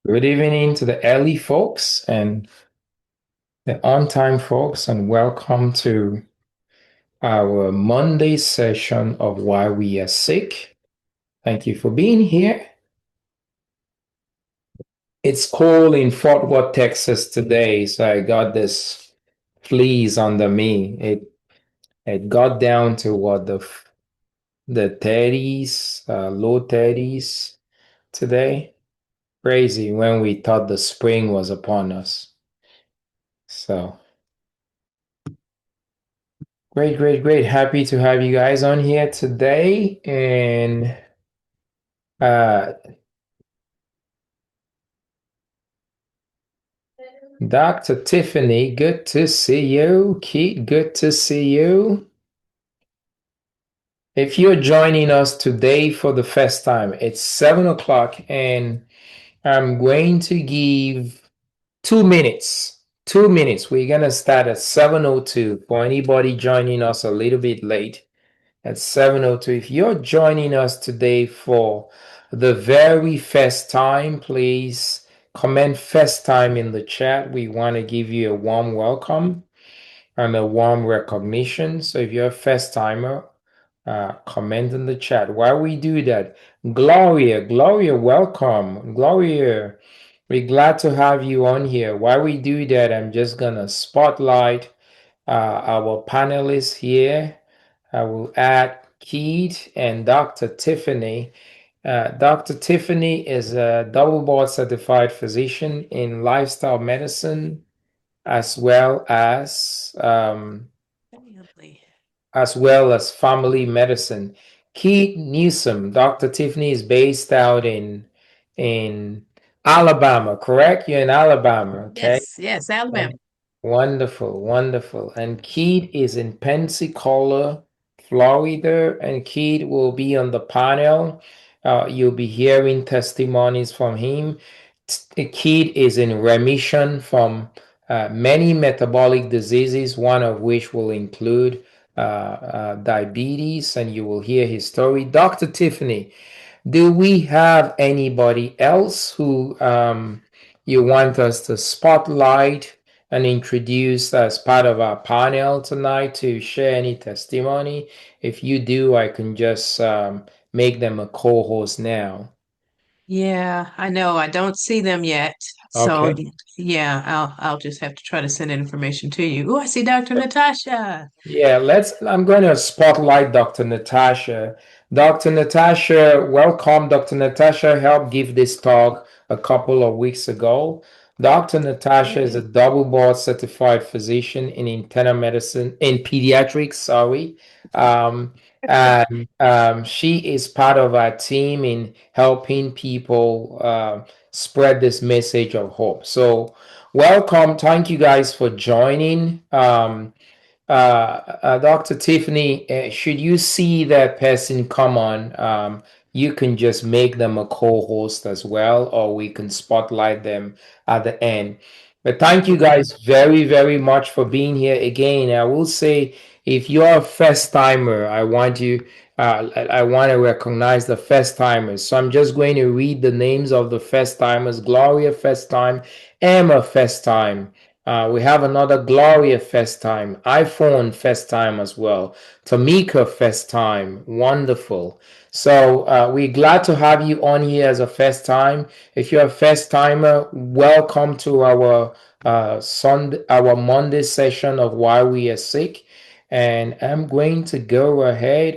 Good evening to the early folks and the on-time folks, and welcome to our Monday session of Why We Are Sick. Thank you for being here. It's cold in Fort Worth, Texas today, so I got this fleas under me. It got down to what the 30s, low 30s today. Crazy when we thought the spring was upon us. So. Great, great, great. Happy to have you guys on here today. And uh, Dr. Tiffany, good to see you. Keith, good to see you. If you're joining us today for the first time, it's 7 o'clock, and I'm going to give 2 minutes. 2 minutes. We're gonna start at 7:02 for anybody joining us a little bit late. At 7:02. If you're joining us today for the very first time, please comment first time in the chat. We want to give you a warm welcome and a warm recognition. So if you're a first timer, comment in the chat. While we do that, Gloria, welcome. Gloria, we're glad to have you on here. While we do that, I'm just gonna spotlight our panelists here. I will add Keith and Dr. Tiffany. Dr. Tiffany is a double board certified physician in lifestyle medicine as well as family medicine. Keith Newsom, Dr. Tiffany is based out in Alabama, correct? You're in Alabama, okay? Yes, Alabama. Wonderful, wonderful. And Keith is in Pensacola, Florida, and Keith will be on the panel. You'll be hearing testimonies from him. Keith is in remission from many metabolic diseases, one of which will include diabetes, and you will hear his story. Dr. Tiffany, do we have anybody else who you want us to spotlight and introduce as part of our panel tonight to share any testimony? If you do, I can just make them a co-host now. Yeah, I know. I don't see them yet. So Okay. yeah, I'll just have to try to send information to you. Oh, I see Dr. Natasha. Yeah, I'm going to spotlight Dr. Natasha. Dr. Natasha, welcome. Dr. Natasha helped give this talk a couple of weeks ago. Dr. Natasha is a Yay. double board certified physician in internal medicine, in pediatrics, sorry. Um, and she is part of our team in helping people spread this message of hope. So, welcome. Thank you guys for joining. Dr. Tiffany, should you see that person come on, you can just make them a co-host as well, or we can spotlight them at the end. But thank you Okay. guys very, very much for being here again. I will say, if you're a first timer, I want to recognize the first timers. So I'm just going to read the names of the first timers. Gloria, first time. Emma, first time. We have another Gloria first time, iPhone first time as well, Tamika first time, wonderful. So we're glad to have you on here as a first time. If you're a first timer, welcome to our our Monday session of Why We Are Sick. And I'm going to go ahead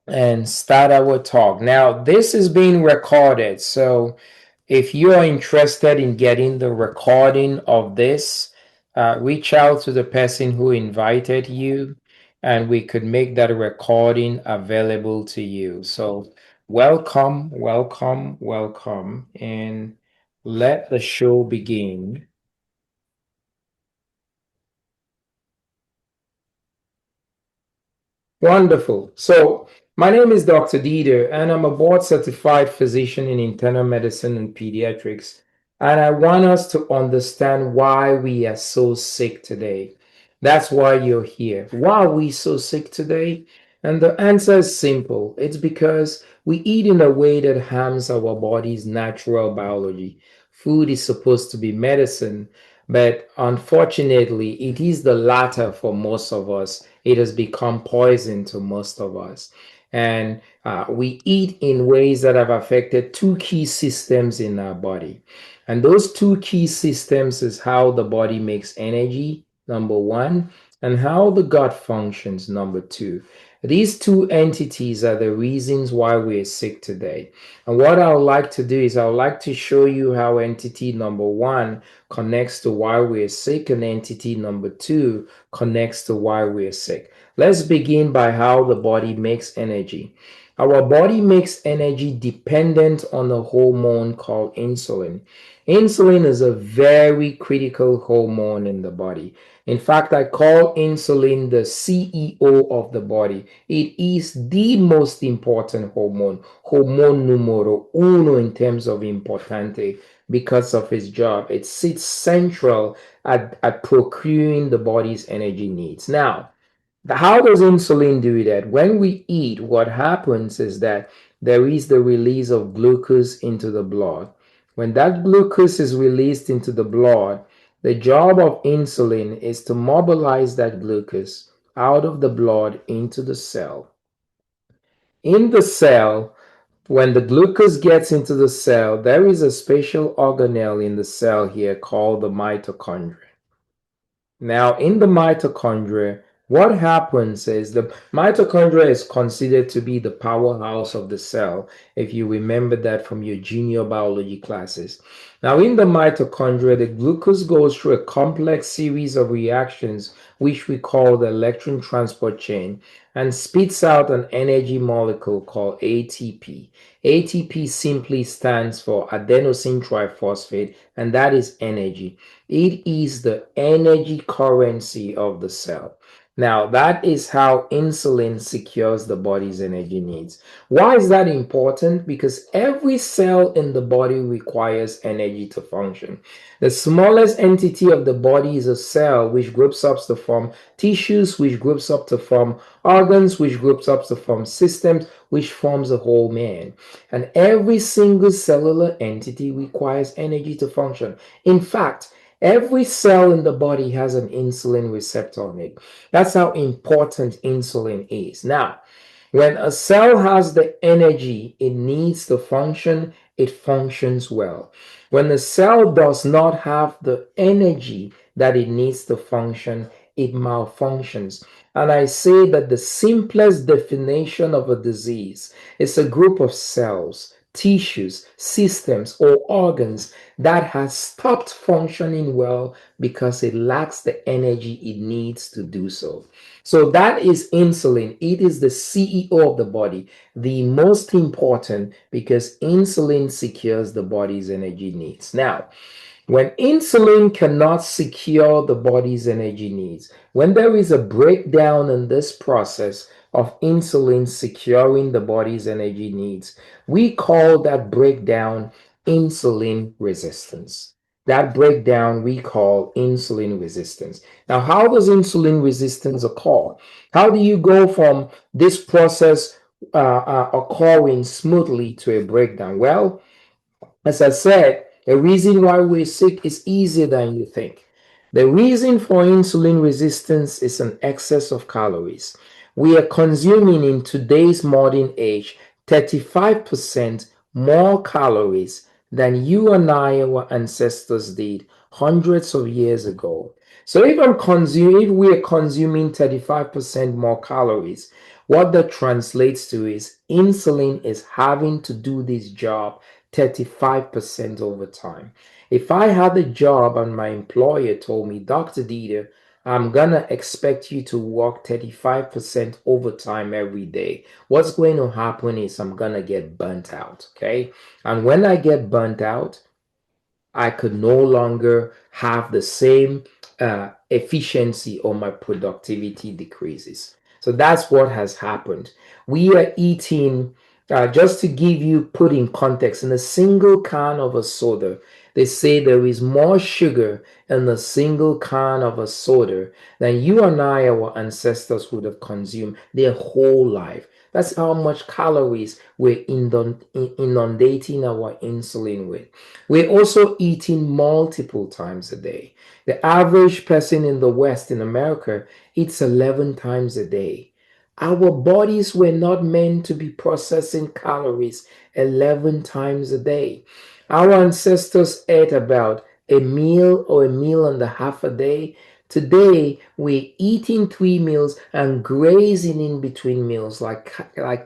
and start our talk. Now, this is being recorded, so if you are interested in getting the recording of this, reach out to the person who invited you, and we could make that recording available to you. So, welcome, welcome, welcome, and let the show begin. Wonderful. So, my name is Dr. Dieter, and I'm a board certified physician in internal medicine and pediatrics. And I want us to understand why we are so sick today. That's why you're here. Why are we so sick today? And the answer is simple, it's because We eat in a way that harms our body's natural biology. Food is supposed to be medicine, but unfortunately, it is the latter for most of us. It has become poison to most of us. And we eat in ways that have affected two key systems in our body. And those two key systems is how the body makes energy, number one, and how the gut functions, number two. These two entities are the reasons why we're sick today. And what I would like to do is I would like to show you how entity number one connects to why we're sick, and entity number two connects to why we're sick. Let's begin by how the body makes energy. Our body makes energy dependent on a hormone called insulin. Insulin is a very critical hormone in the body. In fact, I call insulin the CEO of the body. It is the most important hormone, hormone numero uno in terms of importante, because of its job. It sits central at procuring the body's energy needs. Now, how does insulin do that? When we eat, what happens is that there is the release of glucose into the blood. When that glucose is released into the blood, the job of insulin is to mobilize that glucose out of the blood into the cell. In the cell, when the glucose gets into the cell, there is a special organelle in the cell here called the mitochondria. Now, in the mitochondria, what happens is the mitochondria is considered to be the powerhouse of the cell, if you remember that from your junior biology classes. Now, in the mitochondria, the glucose goes through a complex series of reactions, which we call the electron transport chain, and spits out an energy molecule called ATP. ATP simply stands for adenosine triphosphate, and that is energy. It is the energy currency of the cell. Now, that is how insulin secures the body's energy needs. Why is that important? Because every cell in the body requires energy to function. The smallest entity of the body is a cell, which groups up to form tissues, which groups up to form organs, which groups up to form systems, which forms a whole man. And every single cellular entity requires energy to function. In fact, every cell in the body has an insulin receptor on it. That's how important insulin is. Now, when a cell has the energy it needs to function, it functions well. When a cell does not have the energy that it needs to function, it malfunctions. And I say that the simplest definition of a disease is a group of cells, tissues, systems, or organs that has stopped functioning well because it lacks the energy it needs to do so. So that is insulin. It is the CEO of the body, the most important, because insulin secures the body's energy needs. Now, when insulin cannot secure the body's energy needs, when there is a breakdown in this process of insulin securing the body's energy needs, we call that breakdown insulin resistance. That breakdown we call insulin resistance. Now, how does insulin resistance occur? How do you go from this process occurring smoothly to a breakdown? Well, as I said, the reason why we're sick is easier than you think. The reason for insulin resistance is an excess of calories. We are consuming in today's modern age 35% more calories than you and I, our ancestors, did hundreds of years ago. So if we are consuming 35% more calories, what that translates to is insulin is having to do this job 35% over time. If I had a job and my employer told me, Dr. Dieter, I'm gonna expect you to work 35% overtime every day, what's going to happen is I'm gonna get burnt out, okay? And when I get burnt out, I could no longer have the same efficiency, or my productivity decreases. So that's what has happened. We are eating, just to give you, put in context, in a single can of a soda, they say there is more sugar in a single can of a soda than you and I, our ancestors, would have consumed their whole life. That's how much calories we're inundating our insulin with. We're also eating multiple times a day. The average person in the West, in America, eats 11 times a day. Our bodies were not meant to be processing calories 11 times a day. Our ancestors ate about a meal or a meal and a half a day. Today, we're eating 3 meals and grazing in between meals like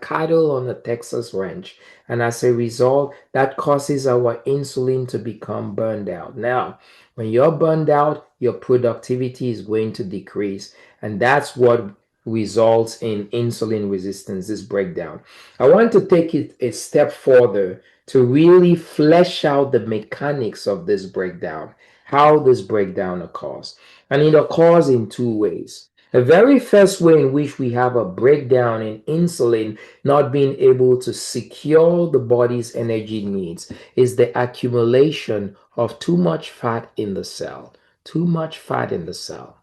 cattle on a Texas ranch. And as a result, that causes our insulin to become burned out. Now, when you're burned out, your productivity is going to decrease. And that's what results in insulin resistance, this breakdown. I want to take it a step further to really flesh out the mechanics of this breakdown, how this breakdown occurs. And it occurs in two ways. The very first way in which we have a breakdown in insulin not being able to secure the body's energy needs is the accumulation of too much fat in the cell. Too much fat in the cell.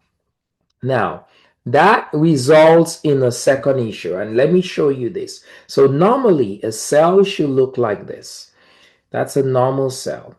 Now, that results in a second issue, and let me show you this. So, normally, a cell should look like this. That's a normal cell.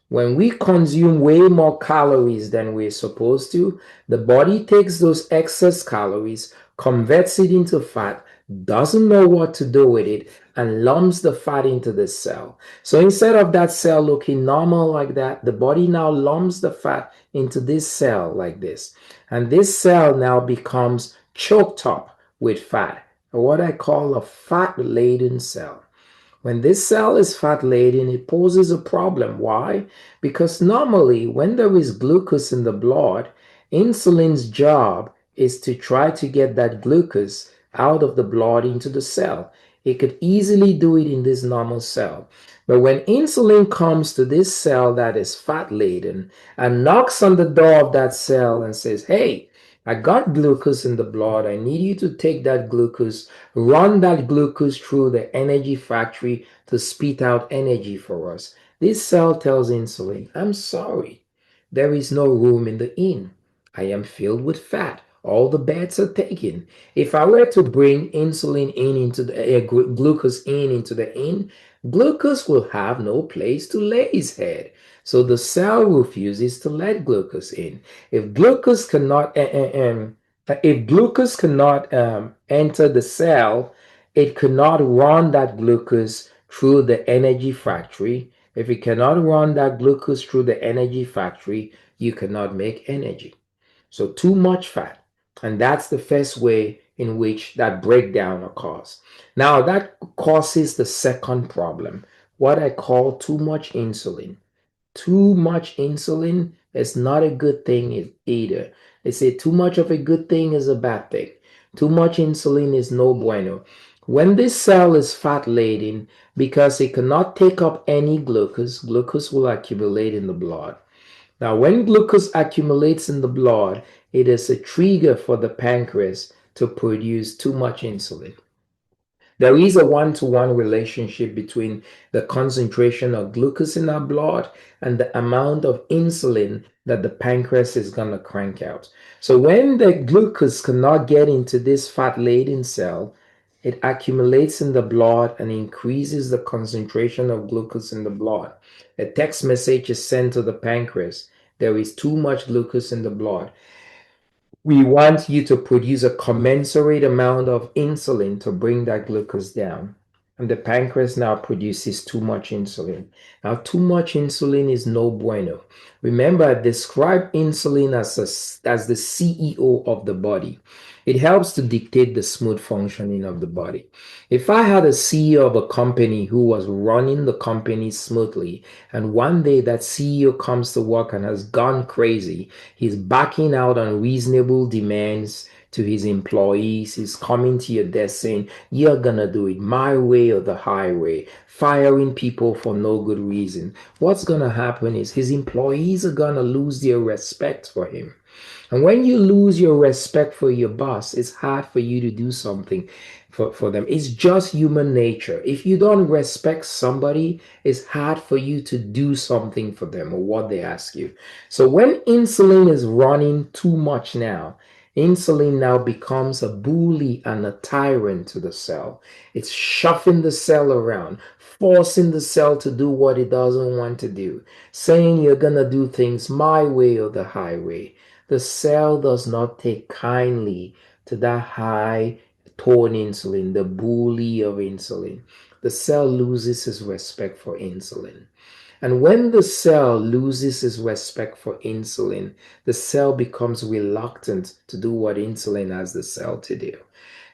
When we consume way more calories than we're supposed to, the body takes those excess calories, converts it into fat, doesn't know what to do with it, and lumps the fat into the cell. So instead of that cell looking normal like that, the body now lumps the fat into this cell like this. And this cell now becomes choked up with fat, or what I call a fat laden cell. When this cell is fat laden, it poses a problem. Why? Because normally, when there is glucose in the blood, insulin's job is to try to get that glucose out of the blood into the cell. It could easily do it in this normal cell. But when insulin comes to this cell that is fat laden and knocks on the door of that cell and says, "Hey, I got glucose in the blood. I need you to take that glucose, run that glucose through the energy factory to spit out energy for us." This cell tells insulin, "I'm sorry, there is no room in the inn. I am filled with fat. All the beds are taken. If I were to bring insulin in into the glucose in into the inn, glucose will have no place to lay his head." So the cell refuses to let glucose in. If glucose cannot if glucose cannot enter the cell, it cannot run that glucose through the energy factory. If it cannot run that glucose through the energy factory, you cannot make energy. So too much fat. And that's the first way in which that breakdown occurs. Now that causes the second problem, what I call too much insulin. Too much insulin is not a good thing either. They say too much of a good thing is a bad thing. Too much insulin is no bueno. When this cell is fat laden, because it cannot take up any glucose, glucose will accumulate in the blood. Now, when glucose accumulates in the blood, it is a trigger for the pancreas to produce too much insulin. There is a one-to-one relationship between the concentration of glucose in our blood and the amount of insulin that the pancreas is going to crank out. So when the glucose cannot get into this fat-laden cell, it accumulates in the blood and increases the concentration of glucose in the blood. A text message is sent to the pancreas. There is too much glucose in the blood. We want you to produce a commensurate amount of insulin to bring that glucose down. And the pancreas now produces too much insulin. Now, too much insulin is no bueno. Remember, I describe insulin as the CEO of the body. It helps to dictate the smooth functioning of the body. If I had a CEO of a company who was running the company smoothly, and one day that CEO comes to work and has gone crazy, he's backing out on reasonable demands to his employees, he's coming to your desk saying, "You're gonna do it my way or the highway," firing people for no good reason. What's gonna happen is his employees are gonna lose their respect for him. And when you lose your respect for your boss, it's hard for you to do something for them. It's just human nature. If you don't respect somebody, it's hard for you to do something for them or what they ask you. So when insulin is running too much now, Insulin now becomes a bully and a tyrant to the cell. It's shuffling the cell around, forcing the cell to do what it doesn't want to do, saying you're going to do things my way or the highway. The cell does not take kindly to that high tone insulin, the bully of insulin. The cell loses its respect for insulin. And when the cell loses its respect for insulin, the cell becomes reluctant to do what insulin asks the cell to do.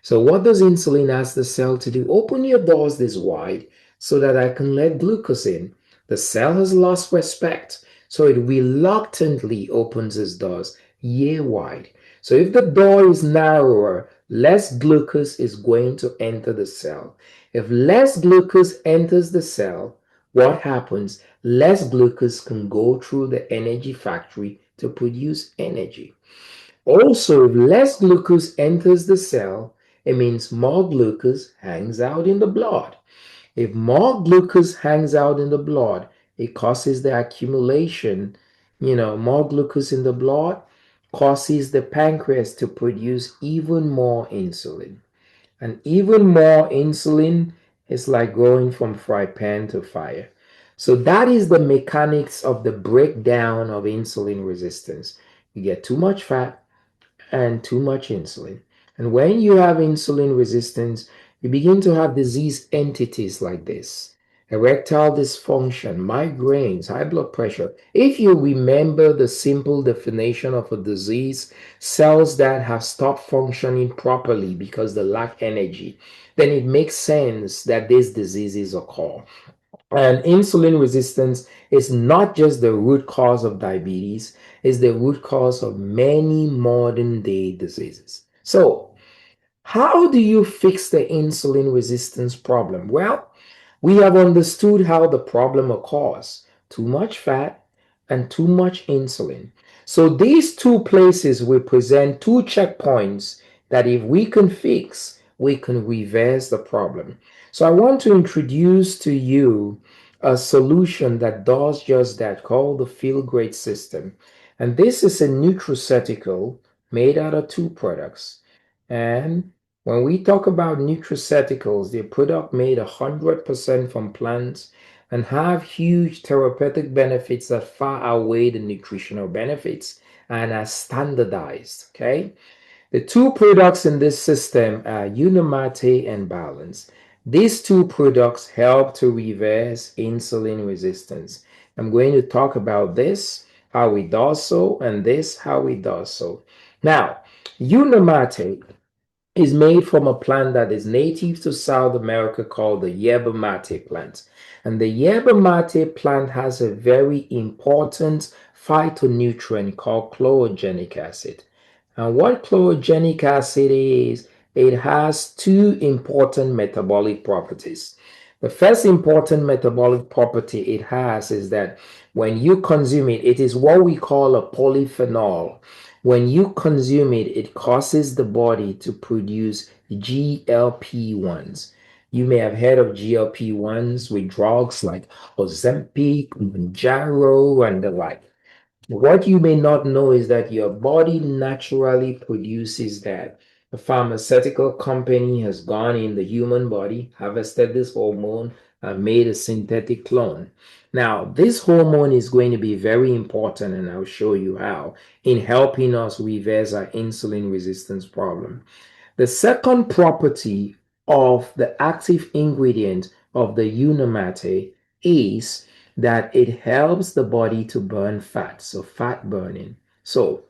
So, what does insulin ask the cell to do? Open your doors this wide so that I can let glucose in. The cell has lost respect, so it reluctantly opens its doors year wide. So, if the door is narrower, less glucose is going to enter the cell. If less glucose enters the cell, what happens? Less glucose can go through the energy factory to produce energy. Also, if less glucose enters the cell, it means more glucose hangs out in the blood. If more glucose hangs out in the blood, it causes the accumulation, more glucose in the blood causes the pancreas to produce even more insulin. And even more insulin is like going from fry pan to fire. So that is the mechanics of the breakdown of insulin resistance. You get too much fat and too much insulin. And when you have insulin resistance, you begin to have disease entities like this: erectile dysfunction, migraines, high blood pressure. If you remember the simple definition of a disease, cells that have stopped functioning properly because they lack energy, then it makes sense that these diseases occur. And insulin resistance is not just the root cause of diabetes, it's the root cause of many modern day diseases. So, how do you fix the insulin resistance problem? Well, we have understood how the problem occurs: too much fat and too much insulin. So, these two places represent two checkpoints that if we can fix, we can reverse the problem. So, I want to introduce to you a solution that does just that, called the Feel Great system. And this is a nutraceutical made out of two products. And when we talk about nutraceuticals, they're product made 100% from plants and have huge therapeutic benefits that far outweigh the nutritional benefits and are standardized. Okay. The two products in this system are Unimate and Balance. These two products help to reverse insulin resistance. I'm going to talk about this, how it does so, and this, how it does so. Now, Unimate is made from a plant that is native to South America called the yerba mate plant. And the yerba mate plant has a very important phytonutrient called chlorogenic acid. And what chlorogenic acid is, it has two important metabolic properties. The first important metabolic property it has is that when you consume it, it is what we call a polyphenol. When you consume it, it causes the body to produce GLP-1s. You may have heard of GLP-1s with drugs like Ozempic, Mounjaro, and the like. What you may not know is that your body naturally produces that. A pharmaceutical company has gone in the human body, harvested this hormone, and made a synthetic clone. Now, this hormone is going to be very important, and I'll show you how, in helping us reverse our insulin resistance problem. The second property of the active ingredient of the Unimate is that it helps the body to burn fat, so fat burning. So,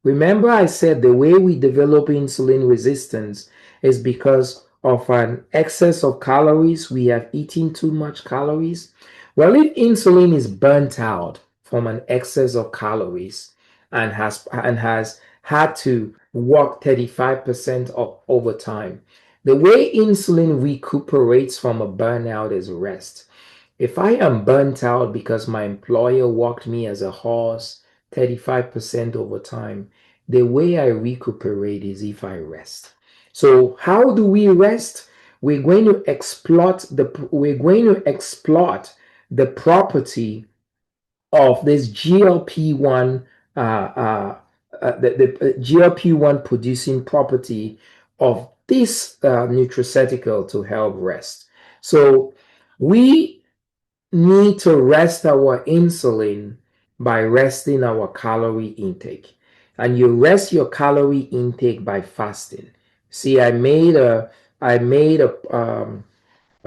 remember I said the way we develop insulin resistance is because of an excess of calories. We have eaten too much calories. Well, if insulin is burnt out from an excess of calories and has had to work 35% of overtime, the way insulin recuperates from a burnout is rest. If I am burnt out because my employer worked me as a horse 35% over time, the way I recuperate is if I rest. So how do we rest? We're going to exploit the property of this GLP-1 uh, uh, the GLP-1 producing property of this nutraceutical to help rest. So we need to rest our insulin by resting our calorie intake. And you rest your calorie intake by fasting. See, I made a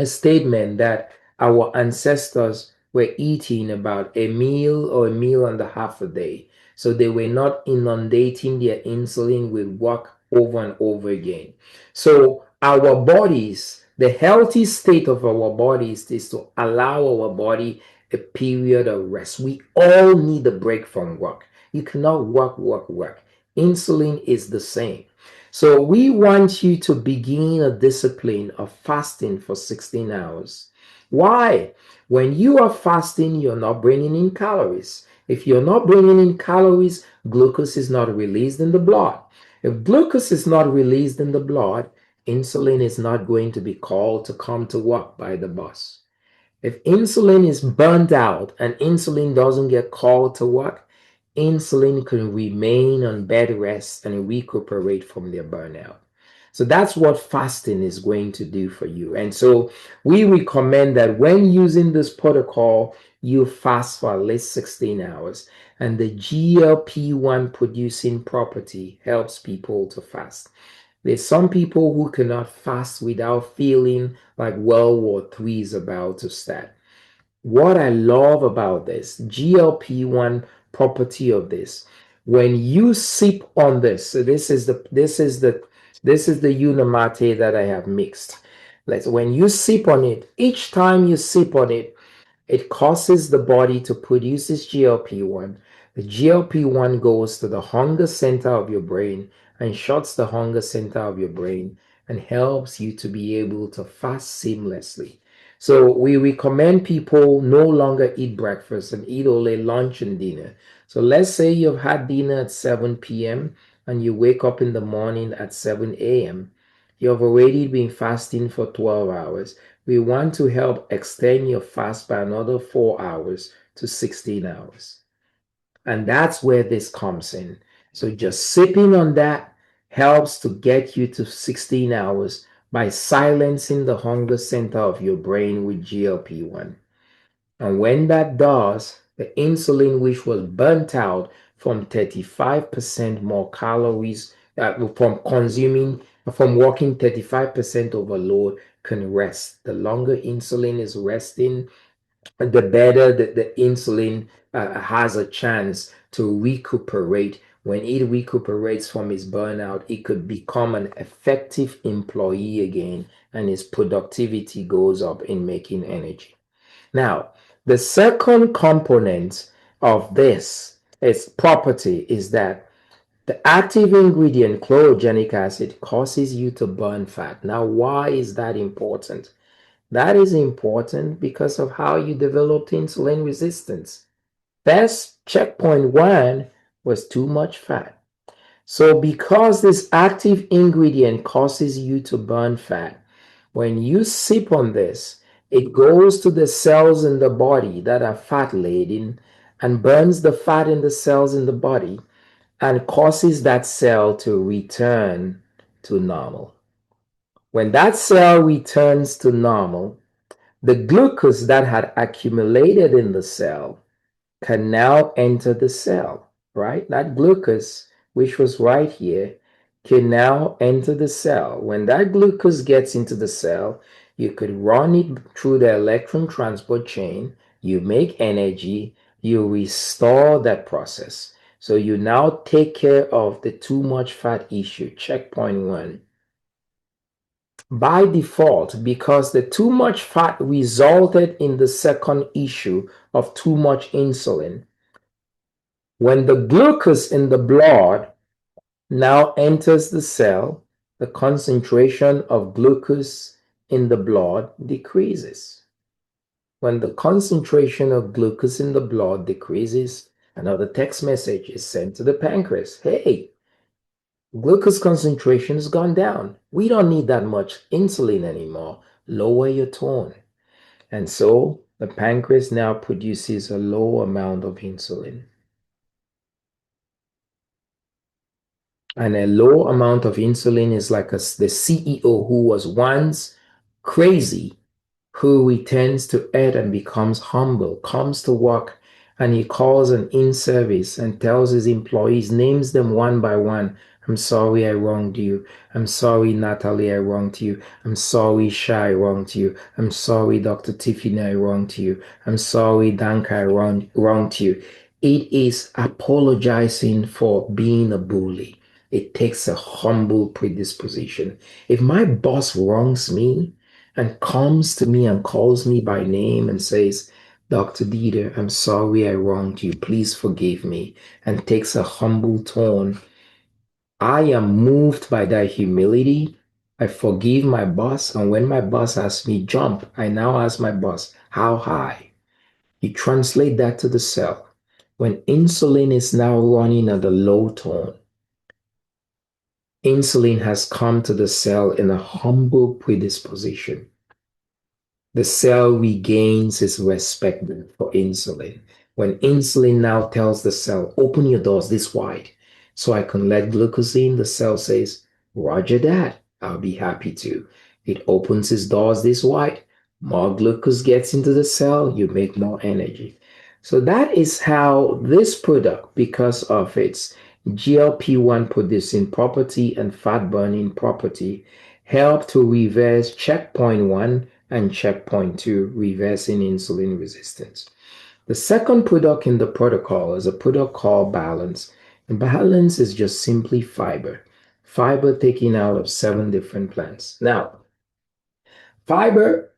statement that our ancestors were eating about a meal or a meal and a half a day. So they were not inundating their insulin with work over and over again. So our bodies, the healthy state of our bodies is to allow our body a period of rest. We all need a break from work. You cannot work, work, work. Insulin is the same. So we want you to begin a discipline of fasting for 16 hours. Why? When you are fasting, you're not bringing in calories. If you're not bringing in calories, glucose is not released in the blood. If glucose is not released in the blood, insulin is not going to be called to come to work by the boss. If insulin is burnt out and insulin doesn't get called to work, insulin can remain on bed rest and recuperate from their burnout. So that's what fasting is going to do for you. And so we recommend that when using this protocol, you fast for at least 16 hours. And the GLP-1 producing property helps people to fast. There's some people who cannot fast without feeling like World War III is about to start. What I love about this GLP-1 property of this, when you sip on this, so this is the Unamate that I have mixed. When you sip on it, each time you sip on it, it causes the body to produce this GLP-1. The GLP-1 goes to the hunger center of your brain and shuts the hunger center of your brain and helps you to be able to fast seamlessly. So we recommend people no longer eat breakfast and eat only lunch and dinner. So let's say you've had dinner at 7 p.m. and you wake up in the morning at 7 a.m. You've already been fasting for 12 hours. We want to help extend your fast by another 4 hours to 16 hours. And that's where this comes in. So just sipping on that helps to get you to 16 hours by silencing the hunger center of your brain with GLP-1. And when that does, the insulin, which was burnt out from 35% more calories from working 35% overload, can rest. The longer insulin is resting, the better the insulin has a chance to recuperate. When it recuperates from its burnout, it could become an effective employee again, and its productivity goes up in making energy. Now, the second component of this its property is that the active ingredient chlorogenic acid causes you to burn fat. Now, why is that important? That is important because of how you developed insulin resistance. First, checkpoint one was too much fat. So, because this active ingredient causes you to burn fat, when you sip on this, it goes to the cells in the body that are fat laden and burns the fat in the cells in the body and causes that cell to return to normal. When that cell returns to normal, the glucose that had accumulated in the cell can now enter the cell, right? That glucose, which was right here, can now enter the cell. When that glucose gets into the cell, you could run it through the electron transport chain, you make energy, you restore that process. So you now take care of the too much fat issue, checkpoint one by default because the too much fat resulted in the second issue of too much insulin. When the glucose in the blood now enters the cell, the concentration of glucose in the blood decreases. When the concentration of glucose in the blood decreases, another text message is sent to the pancreas. Hey, glucose concentration has gone down. We don't need that much insulin anymore. Lower your tone. And so the pancreas now produces a low amount of insulin. And a low amount of insulin is like the CEO who was once crazy, who returns to earth and becomes humble, comes to work, and he calls an in service and tells his employees, names them one by one. I'm sorry I wronged you. I'm sorry, Natalie, I wronged you. I'm sorry, Shai, I wronged you. I'm sorry, Dr. Tiffany, I wronged you. I'm sorry, Danka, I wronged you. It is apologizing for being a bully. It takes a humble predisposition. If my boss wrongs me, and comes to me and calls me by name and says, Dr. Dieter, I'm sorry I wronged you. Please forgive me. And takes a humble tone. I am moved by that humility. I forgive my boss. And when my boss asks me jump, I now ask my boss, how high? You translate that to the cell. When insulin is now running at a low tone, insulin has come to the cell in a humble predisposition. The cell regains its respect for insulin. When insulin now tells the cell, open your doors this wide so I can let glucose in, the cell says, Roger that. I'll be happy to. It opens its doors this wide. More glucose gets into the cell, you make more energy. So that is how this product, because of its GLP-1 producing property and fat burning property, help to reverse checkpoint 1 and checkpoint 2, reversing insulin resistance. The second product in the protocol is a product called Balance. And Balance is just simply fiber. Fiber taken out of 7 different plants. Now, fiber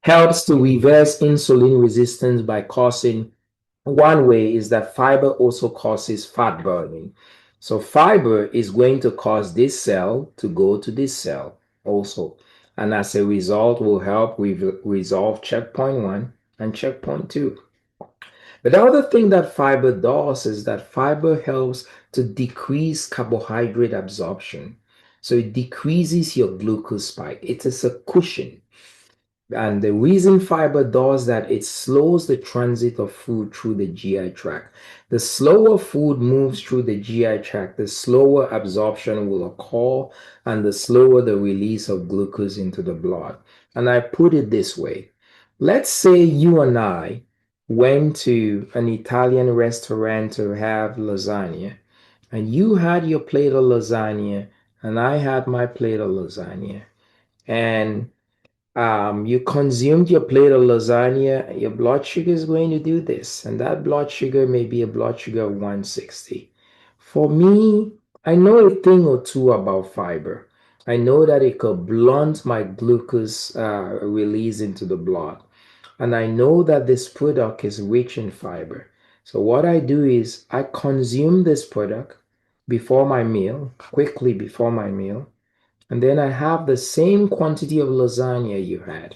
helps to reverse insulin resistance by causing one way is that fiber also causes fat burning. So fiber is going to cause this cell to go to this cell also. And as a result, will help resolve checkpoint 1 and checkpoint 2. But the other thing that fiber does is that fiber helps to decrease carbohydrate absorption. So it decreases your glucose spike. It is a cushion. And the reason fiber does that, it slows the transit of food through the GI tract. The slower food moves through the GI tract, the slower absorption will occur and the slower the release of glucose into the blood. And I put it this way. Let's say you and I went to an Italian restaurant to have lasagna, and you had your plate of lasagna, and I had my plate of lasagna. And you consumed your plate of lasagna, your blood sugar is going to do this, and that blood sugar may be a blood sugar of 160. For me, I know a thing or two about fiber. I know that it could blunt my glucose release into the blood. And I know that this product is rich in fiber. So what I do is I consume this product before my meal, quickly before my meal, and then I have the same quantity of lasagna you had.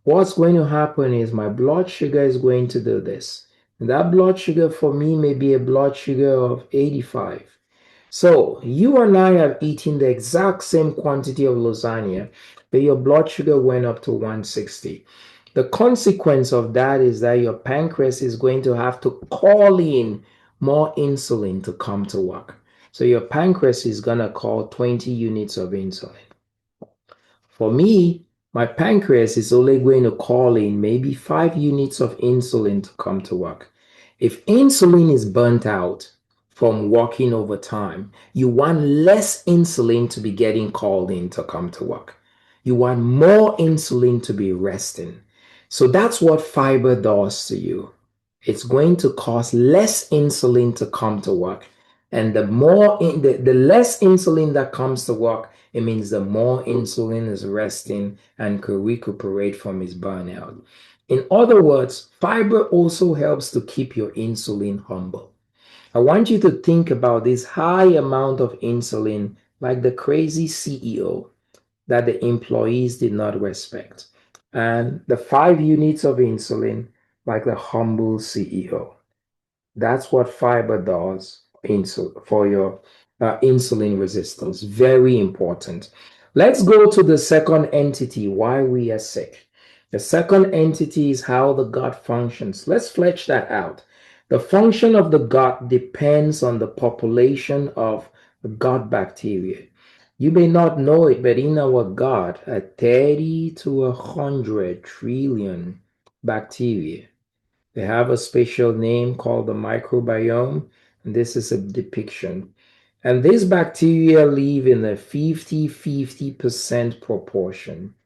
What's going to happen is my blood sugar is going to do this. And that blood sugar for me may be a blood sugar of 85. So you and I have eaten the exact same quantity of lasagna, but your blood sugar went up to 160. The consequence of that is that your pancreas is going to have to call in more insulin to come to work. So your pancreas is going to call 20 units of insulin. For me, my pancreas is only going to call in maybe 5 units of insulin to come to work. If insulin is burnt out from working over time, you want less insulin to be getting called in to come to work. You want more insulin to be resting. So that's what fiber does to you. It's going to cause less insulin to come to work. And the less insulin that comes to work, it means the more insulin is resting and could recuperate from its burnout. In other words, fiber also helps to keep your insulin humble. I want you to think about this high amount of insulin like the crazy CEO that the employees did not respect, and the 5 units of insulin like the humble CEO. That's what fiber does for your insulin resistance. Very important. Let's go to the second entity, why we are sick. The second entity is how the gut functions. Let's flesh that out. The function of the gut depends on the population of gut bacteria. You may not know it, but in our gut are 30 to 100 trillion bacteria. They have a special name called the microbiome, and this is a depiction. And these bacteria live in a 50-50% proportion.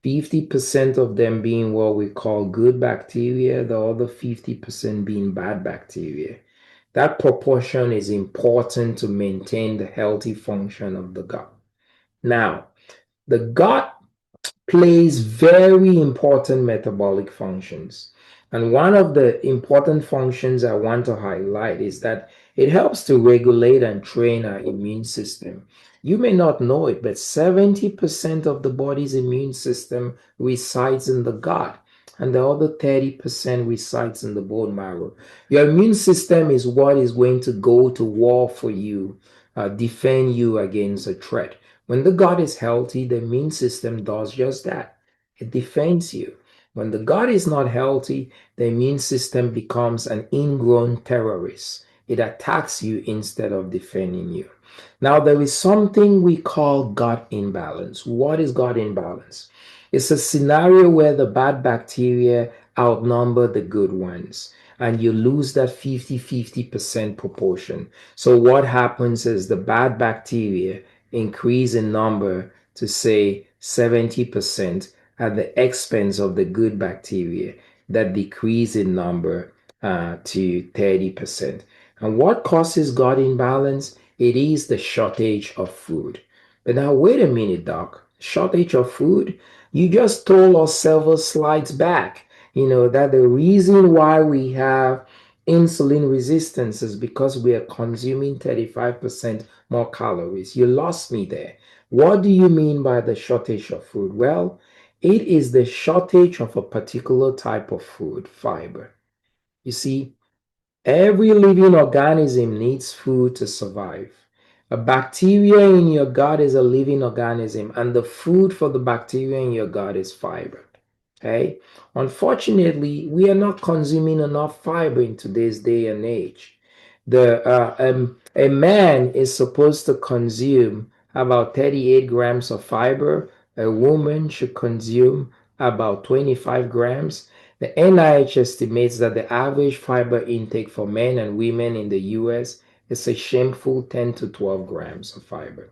50% of them being what we call good bacteria, the other 50% being bad bacteria. That proportion is important to maintain the healthy function of the gut. Now, the gut plays very important metabolic functions. And one of the important functions I want to highlight is that it helps to regulate and train our immune system. You may not know it, but 70% of the body's immune system resides in the gut, and the other 30% resides in the bone marrow. Your immune system is what is going to go to war for you, defend you against a threat. When the gut is healthy, the immune system does just that. It defends you. When the gut is not healthy, the immune system becomes an ingrown terrorist. It attacks you instead of defending you. Now, there is something we call gut imbalance. What is gut imbalance? It's a scenario where the bad bacteria outnumber the good ones, and you lose that 50-50% proportion. So, what happens is the bad bacteria increase in number to say 70% at the expense of the good bacteria that decrease in number to 30%. And what causes gut imbalance? It is the shortage of food. But now, wait a minute, Doc. Shortage of food? You just told us several slides back, that the reason why we have insulin resistance is because we are consuming 35% more calories. You lost me there. What do you mean by the shortage of food? Well, it is the shortage of a particular type of food, fiber. You see, every living organism needs food to survive. A bacteria in your gut is a living organism, and the food for the bacteria in your gut is fiber. Okay? Unfortunately, we are not consuming enough fiber in today's day and age. A man is supposed to consume about 38 grams of fiber. A woman should consume about 25 grams. The NIH estimates that the average fiber intake for men and women in the US is a shameful 10 to 12 grams of fiber.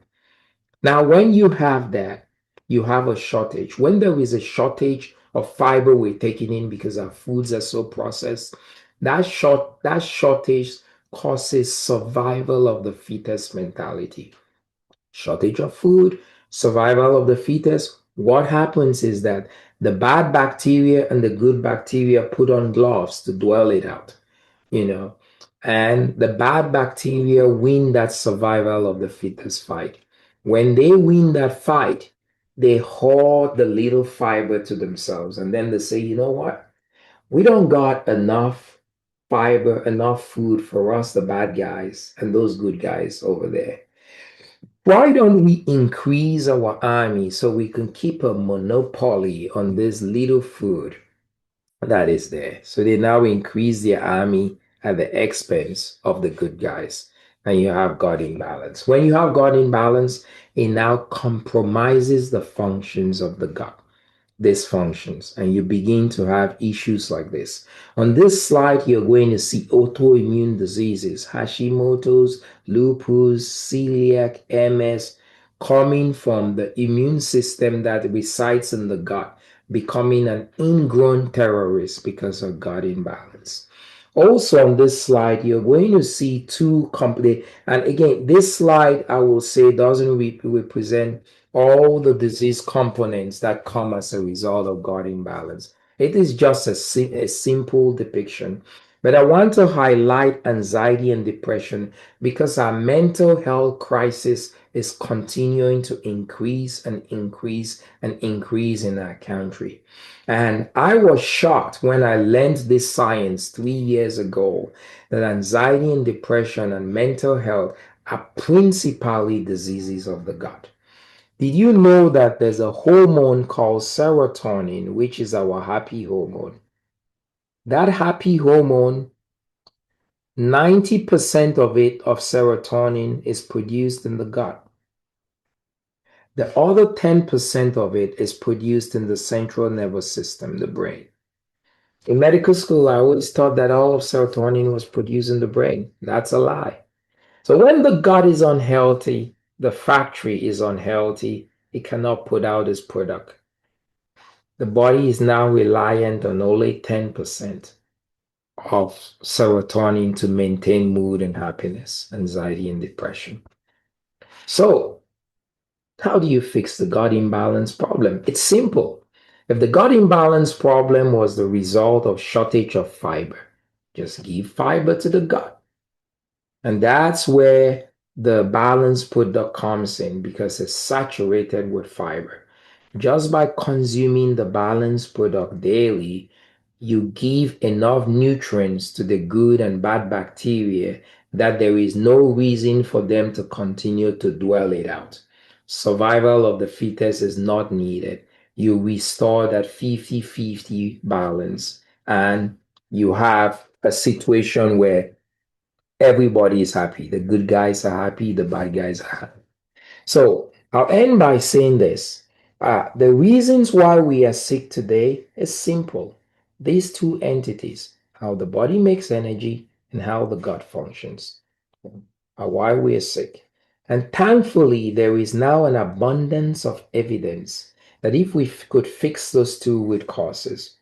Now, when you have that, you have a shortage. When there is a shortage of fiber we're taking in because our foods are so processed, that shortage causes survival of the fittest mentality. Shortage of food, survival of the fetus. What happens is that the bad bacteria and the good bacteria put on gloves to dwell it out, you know, and the bad bacteria win that survival of the fittest fight. When they win that fight, they hoard the little fiber to themselves, and then they say, you know what? We don't got enough fiber, enough food for us, the bad guys, and those good guys over there. Why don't we increase our army so we can keep a monopoly on this little food that is there? So they now increase their army at the expense of the good guys. And you have God imbalance. When you have God imbalance, it now compromises the functions of the gut dysfunctions, and you begin to have issues like this. On this slide, you're going to see autoimmune diseases, Hashimoto's, lupus, celiac, MS, coming from the immune system that resides in the gut, becoming an ingrown terrorist because of gut imbalance. Also on this slide, you're going to see two complete, and again, this slide I will say doesn't represent all the disease components that come as a result of gut imbalance. It is just a simple depiction. But I want to highlight anxiety and depression because our mental health crisis is continuing to increase and increase and increase in our country. And I was shocked when I learned this science 3 years ago that anxiety and depression and mental health are principally diseases of the gut. Did you know that there's a hormone called serotonin, which is our happy hormone? That happy hormone 90% of it, of serotonin, is produced in the gut. The other 10% of it is produced in the central nervous system, the brain. In medical school, I always thought that all of serotonin was produced in the brain. That's a lie. So when the gut is unhealthy, the factory is unhealthy, it cannot put out its product. The body is now reliant on only 10% of serotonin to maintain mood and happiness, anxiety and depression. So, how do you fix the gut imbalance problem? It's simple. If the gut imbalance problem was the result of shortage of fiber, just give fiber to the gut. And that's where the balanced product comes in because it's saturated with fiber. Just by consuming the balanced product daily, you give enough nutrients to the good and bad bacteria that there is no reason for them to continue to dwell it out. Survival of the fetus is not needed. You restore that 50-50 balance, and you have a situation where everybody is happy. The good guys are happy, the bad guys are happy. So I'll end by saying this. The reasons why we are sick today is simple. These two entities, how the body makes energy and how the gut functions, are why we are sick. And thankfully, there is now an abundance of evidence that if we could fix those two root causes,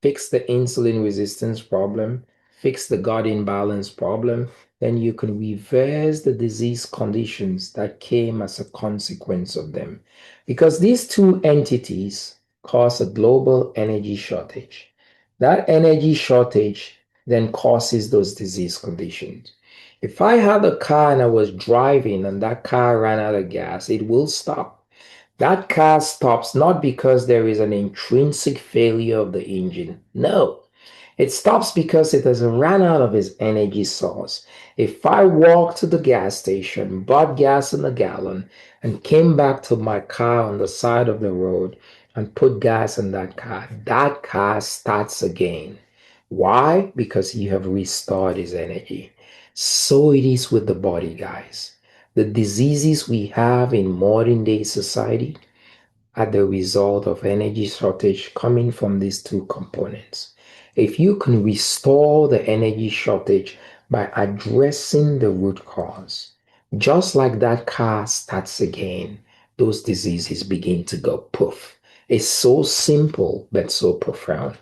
fix the insulin resistance problem, fix the gut imbalance problem, then you can reverse the disease conditions that came as a consequence of them. Because these two entities cause a global energy shortage. That energy shortage then causes those disease conditions. If I had a car and I was driving and that car ran out of gas, it will stop. That car stops not because there is an intrinsic failure of the engine. No, it stops because it has run out of its energy source. If I walked to the gas station, bought gas in a gallon, and came back to my car on the side of the road and put gas in that car starts again. Why? Because you have restored its energy. So it is with the body, guys. The diseases we have in modern day society are the result of energy shortage coming from these two components. If you can restore the energy shortage by addressing the root cause, just like that car starts again, those diseases begin to go poof. It's so simple but so profound.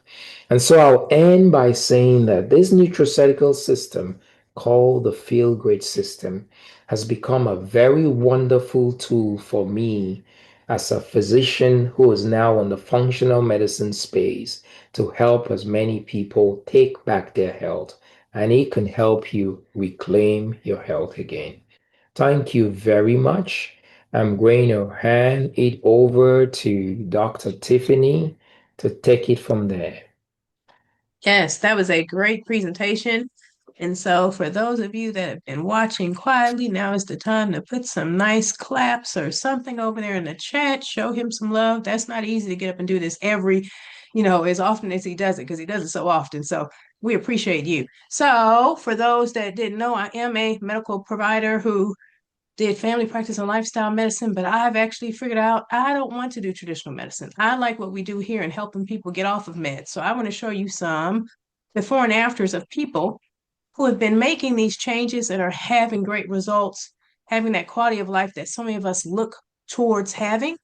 And so I'll end by saying that this nutraceutical system called the Feel Great system has become a very wonderful tool for me as a physician who is now in the functional medicine space to help as many people take back their health. And it can help you reclaim your health again. Thank you very much. I'm going to hand it over to Dr. Tiffany to take it from there. Yes, that was a great presentation. And so, for those of you that have been watching quietly, now is the time to put some nice claps or something over there in the chat. Show him some love. That's not easy to get up and do this as often as he does it, because he does it so often. So, we appreciate you. So, for those that didn't know, I am a medical provider who did family practice and lifestyle medicine, but I've actually figured out I don't want to do traditional medicine. I like what we do here and helping people get off of meds. So I want to show you some before and afters of people who have been making these changes and are having great results, having that quality of life that so many of us look towards having.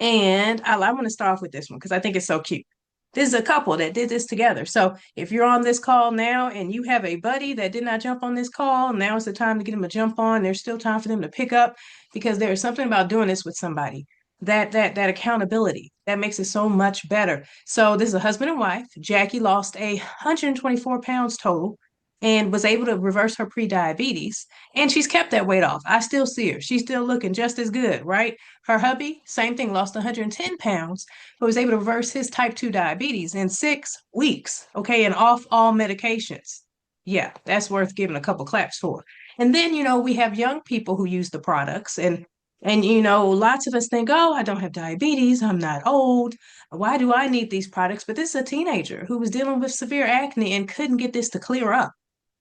And I want to start off with this one because I think it's so cute. This is a couple that did this together. So if you're on this call now and you have a buddy that did not jump on this call, now is the time to get them a jump on. There's still time for them to pick up because there is something about doing this with somebody. That accountability that makes it so much better. So this is a husband and wife. Jackie lost 124 pounds total and was able to reverse her pre-diabetes, and she's kept that weight off. I still see her. She's still looking just as good, right? Her hubby, same thing, lost 110 pounds, but was able to reverse his type 2 diabetes in 6 weeks, okay, and off all medications. Yeah, that's worth giving a couple claps for. And then, we have young people who use the products, and lots of us think, oh, I don't have diabetes, I'm not old. Why do I need these products? But this is a teenager who was dealing with severe acne and couldn't get this to clear up.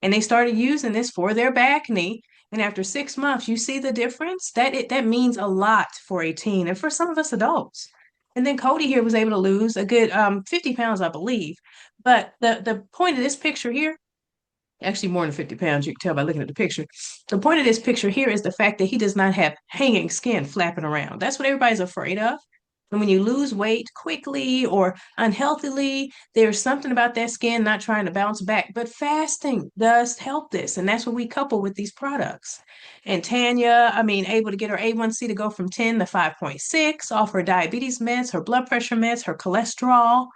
And they started using this for their back knee. And after 6 months, you see the difference. That means a lot for a teen and for some of us adults. And then Cody here was able to lose a good 50 pounds, I believe. But the point of this picture here, actually more than 50 pounds, you can tell by looking at the picture. The point of this picture here is the fact that he does not have hanging skin flapping around. That's what everybody's afraid of. And when you lose weight quickly or unhealthily, there's something about that skin not trying to bounce back. But fasting does help this. And that's what we couple with these products. And Tanya, I mean, able to get her A1C to go from 10 to 5.6 off her diabetes meds, her blood pressure meds, her cholesterol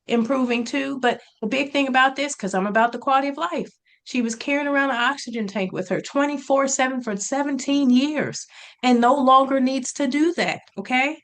improving too. But the big thing about this, because I'm about the quality of life, she was carrying around an oxygen tank with her 24/7 for 17 years and no longer needs to do that. Okay.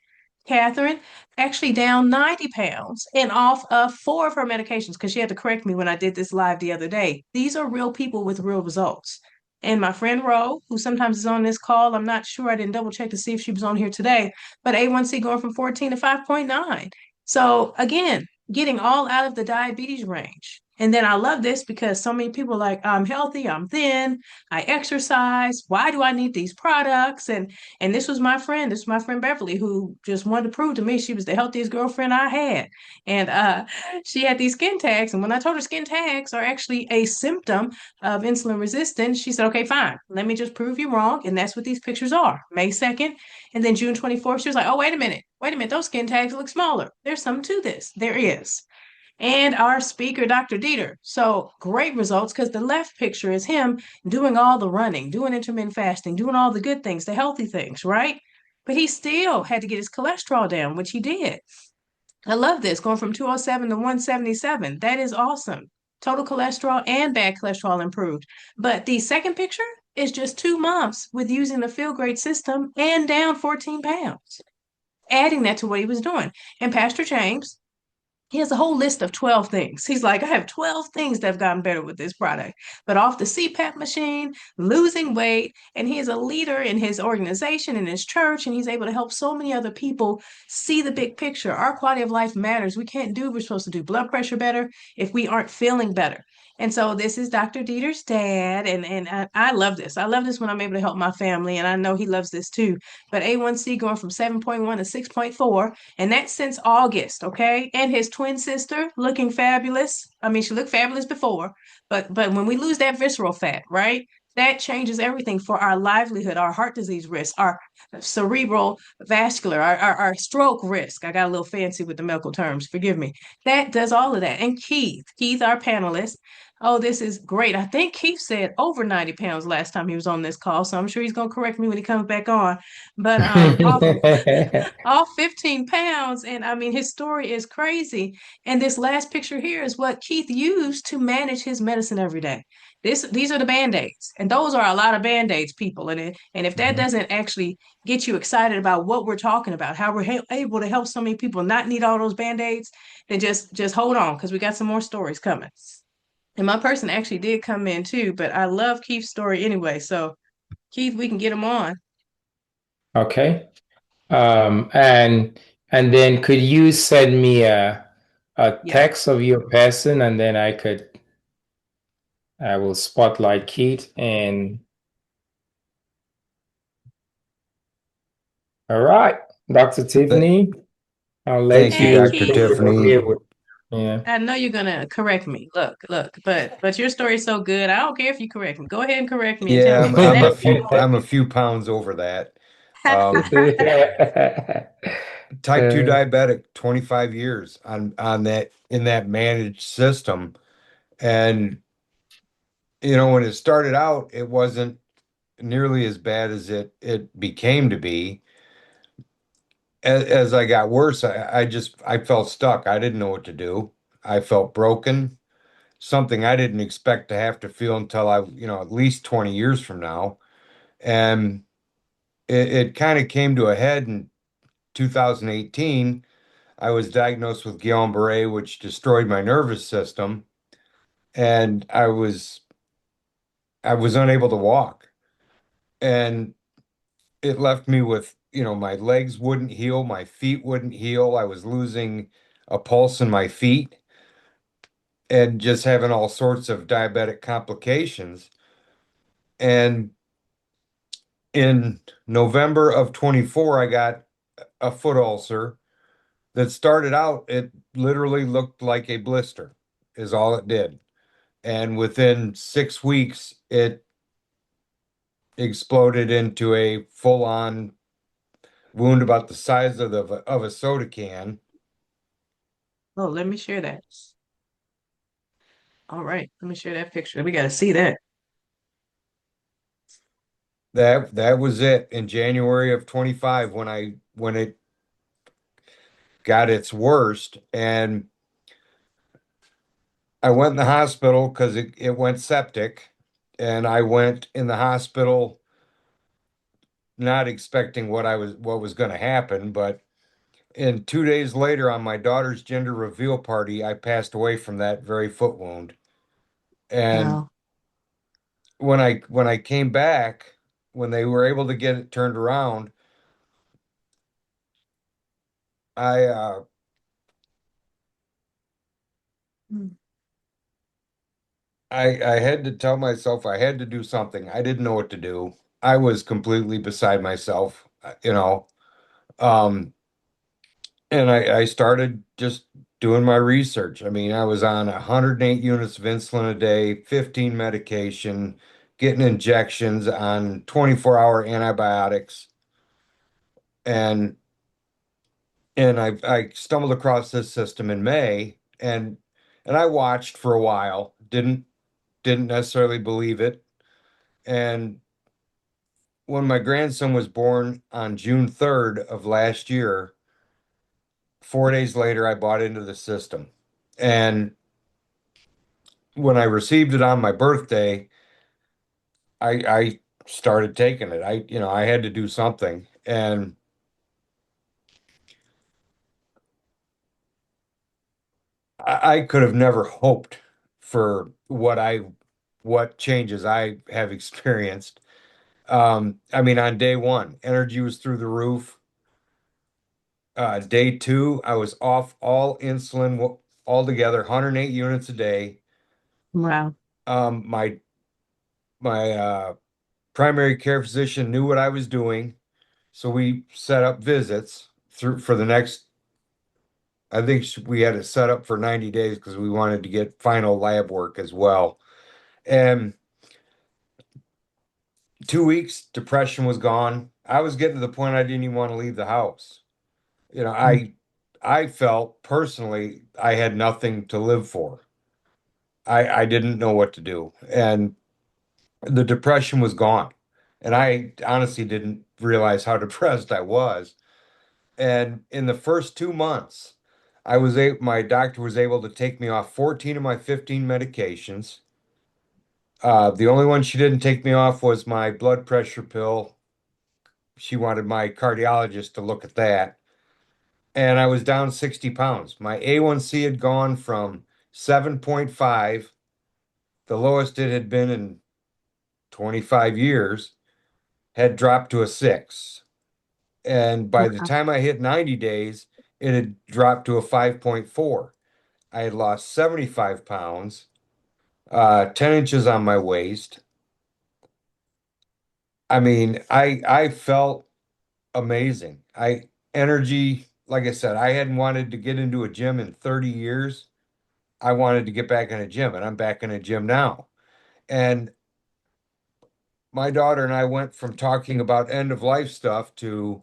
Catherine actually down 90 pounds and off of four of her medications because she had to correct me when I did this live the other day. These are real people with real results. And my friend Ro, who sometimes is on this call, I'm not sure, I didn't double check to see if she was on here today, but A1C going from 14 to 5.9. So again, getting all out of the diabetes range. And then I love this because so many people are like, I'm healthy, I'm thin, I exercise. Why do I need these products? And this was my friend Beverly, who just wanted to prove to me she was the healthiest girlfriend I had. And she had these skin tags. And when I told her skin tags are actually a symptom of insulin resistance, she said, okay, fine. Let me just prove you wrong. And that's what these pictures are. May 2nd. And then June 24th, she was like, oh, wait a minute. Wait a minute. Those skin tags look smaller. There's something to this. There is. And our speaker, Dr. Dieter. So great results because the left picture is him doing all the running, doing intermittent fasting, doing all the good things, the healthy things, right? But he still had to get his cholesterol down, which he did. I love this, going from 207 to 177. That is awesome. Total cholesterol and bad cholesterol improved. But the second picture is just 2 months with using the Feel Great system and down 14 pounds, adding that to what he was doing. And Pastor James, he has a whole list of 12 things. He's like, I have 12 things that have gotten better with this product. But off the CPAP machine, losing weight, and he is a leader in his organization, in his church, and he's able to help so many other people see the big picture. Our quality of life matters. We can't do, we're supposed to do blood pressure better if we aren't feeling better. And so this is Dr. Dieter's dad, and I love this. I love this when I'm able to help my family, and I know he loves this too. But A1C going from 7.1 to 6.4, and that's since August, okay? And his twin sister looking fabulous. I mean, she looked fabulous before, but when we lose that visceral fat, right? That changes everything for our livelihood, our heart disease risk, our cerebral vascular, our stroke risk. I got a little fancy with the medical terms, forgive me. That does all of that. And Keith, our panelist, oh, this is great. I think Keith said over 90 pounds last time he was on this call, so I'm sure he's going to correct me when he comes back on. But all 15 pounds. And I mean, his story is crazy. And this last picture here is what Keith used to manage his medicine every day. These are the band-aids. And those are a lot of band-aids, people. And if that doesn't actually get you excited about what we're talking about, how we're able to help so many people not need all those band-aids, then just hold on because we got some more stories coming. And my person actually did come in too, but I love Keith's story anyway. So Keith, we can get him on. Okay. And then could you send me a Yeah. text of your person and then I will spotlight Keith and all right, Dr. Th- Tiffany, I'll let Thank you, Hey, you Dr. take Keith. it from here Tiffany. with yeah. I know you're gonna correct me. Look, but your story's so good. I don't care if you correct me. Go ahead and correct me and tell Yeah, me is that I'm a few pounds over that. Um, type 2 Uh, diabetic, 25 years on that in that managed system. And when it started out, it wasn't nearly as bad as it became to be. As I got worse, I felt stuck. I didn't know what to do. I felt broken, something I didn't expect to have to feel until at least 20 years from now. And it kind of came to a head in 2018. I was diagnosed with Guillain-Barré, which destroyed my nervous system, and I was unable to walk. And it left me with, my legs wouldn't heal, my feet wouldn't heal. I was losing a pulse in my feet. and just having all sorts of diabetic complications. And in November of 24, I got a foot ulcer that started out, it literally looked like a blister, is all it did. And within 6 weeks, it exploded into a full-on wound about the size of a soda can. Oh, let me share that. All right, let me share that picture. We got to see that. That was it in January of 25 when it got its worst. And I went in the hospital because it went septic. And I went in the hospital not expecting what was going to happen, but and 2 days later, on my daughter's gender reveal party, I passed away from that very foot wound. And Wow. when I came back, when they were able to get it turned around, I Mm. I had to tell myself I had to do something. I didn't know what to do. I was completely beside myself, you know. Um, and I started just doing my research. I mean, I was on 108 units of insulin a day, 15 medication, getting injections on 24-hour antibiotics, and I stumbled across this system in May, and I watched for a while, didn't necessarily believe it, and when my grandson was born on June 3rd of last year, 4 days later, I bought into the system. And when I received it on my birthday, I started taking it. I had to do something. And I could have never hoped for what changes I have experienced. I mean, on day one, energy was through the roof. Day two, I was off all insulin altogether, 108 units a day. Wow. Um, my my primary care physician knew what I was doing, so we set up visits through for the next. I think we had it set up for 90 days because we wanted to get final lab work as well. And 2 weeks, depression was gone. I was getting to the point I didn't even want to leave the house. You know, Mm. I felt personally I had nothing to live for. I didn't know what to do. And the depression was gone. And I honestly didn't realize how depressed I was. And in the first 2 months, my doctor was able to take me off 14 of my 15 medications. The only one she didn't take me off was my blood pressure pill. She wanted my cardiologist to look at that. And I was down 60 pounds. My A1C had gone from 7.5, the lowest it had been in 25 years, had dropped to a 6. And by the Wow. time I hit 90 days, it had dropped to a 5.4. I had lost 75 pounds, 10 inches on my waist. I mean, I felt amazing. Energy, like I said, I hadn't wanted to get into a gym in 30 years. I wanted to get back in a gym, and I'm back in a gym now. And my daughter and I went from talking about end of life stuff to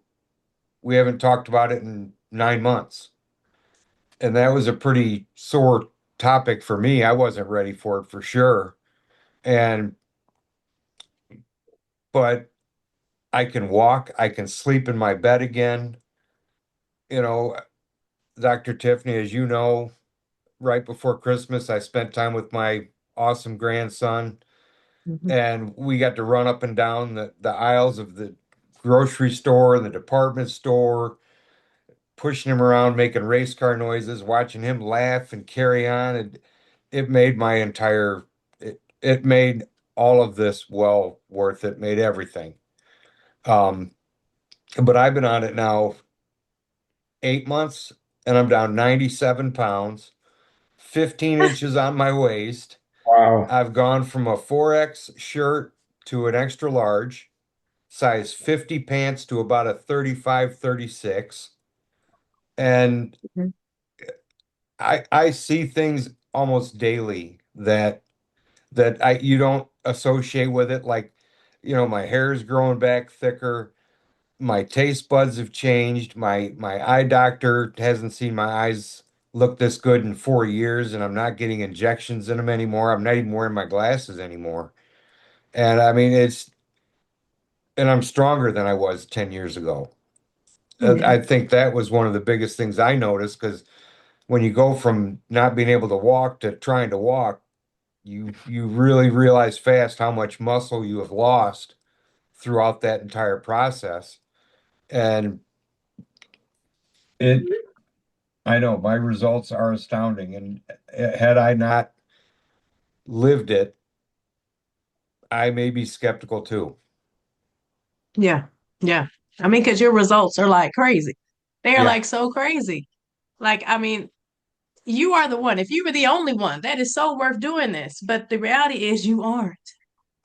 we haven't talked about it in 9 months. And that was a pretty sore topic for me. I wasn't ready for it for sure. And but I can walk, I can sleep in my bed again. You know, Dr. Tiffany, as you know, right before Christmas, I spent time with my awesome grandson, Mhm. and we got to run up and down the aisles of the grocery store and the department store, pushing him around, making race car noises, watching him laugh and carry on. And it made it made all of this well worth it, made everything. Um, but I've been on it now 8 months and I'm down 97 pounds, 15 inches on my waist. Wow. I've gone from a 4X shirt to an extra large, size 50 pants to about a 35, 36. And Mhm. I see things almost daily that I you don't associate with it. Like, my hair is growing back thicker. My taste buds have changed. My eye doctor hasn't seen my eyes look this good in 4 years, and I'm not getting injections in them anymore. I'm not even wearing my glasses anymore. And I mean, and I'm stronger than I was 10 years ago. Yeah. I think that was one of the biggest things I noticed because when you go from not being able to walk to trying to walk, you really realize fast how much muscle you have lost throughout that entire process. And it, I know my results are astounding. And had I not lived it, I may be skeptical too. Yeah. Yeah. I mean, because your results are like crazy. They are Yeah, like so crazy. Like, I mean, you are the one. If you were the only one, that is so worth doing this. But the reality is you aren't.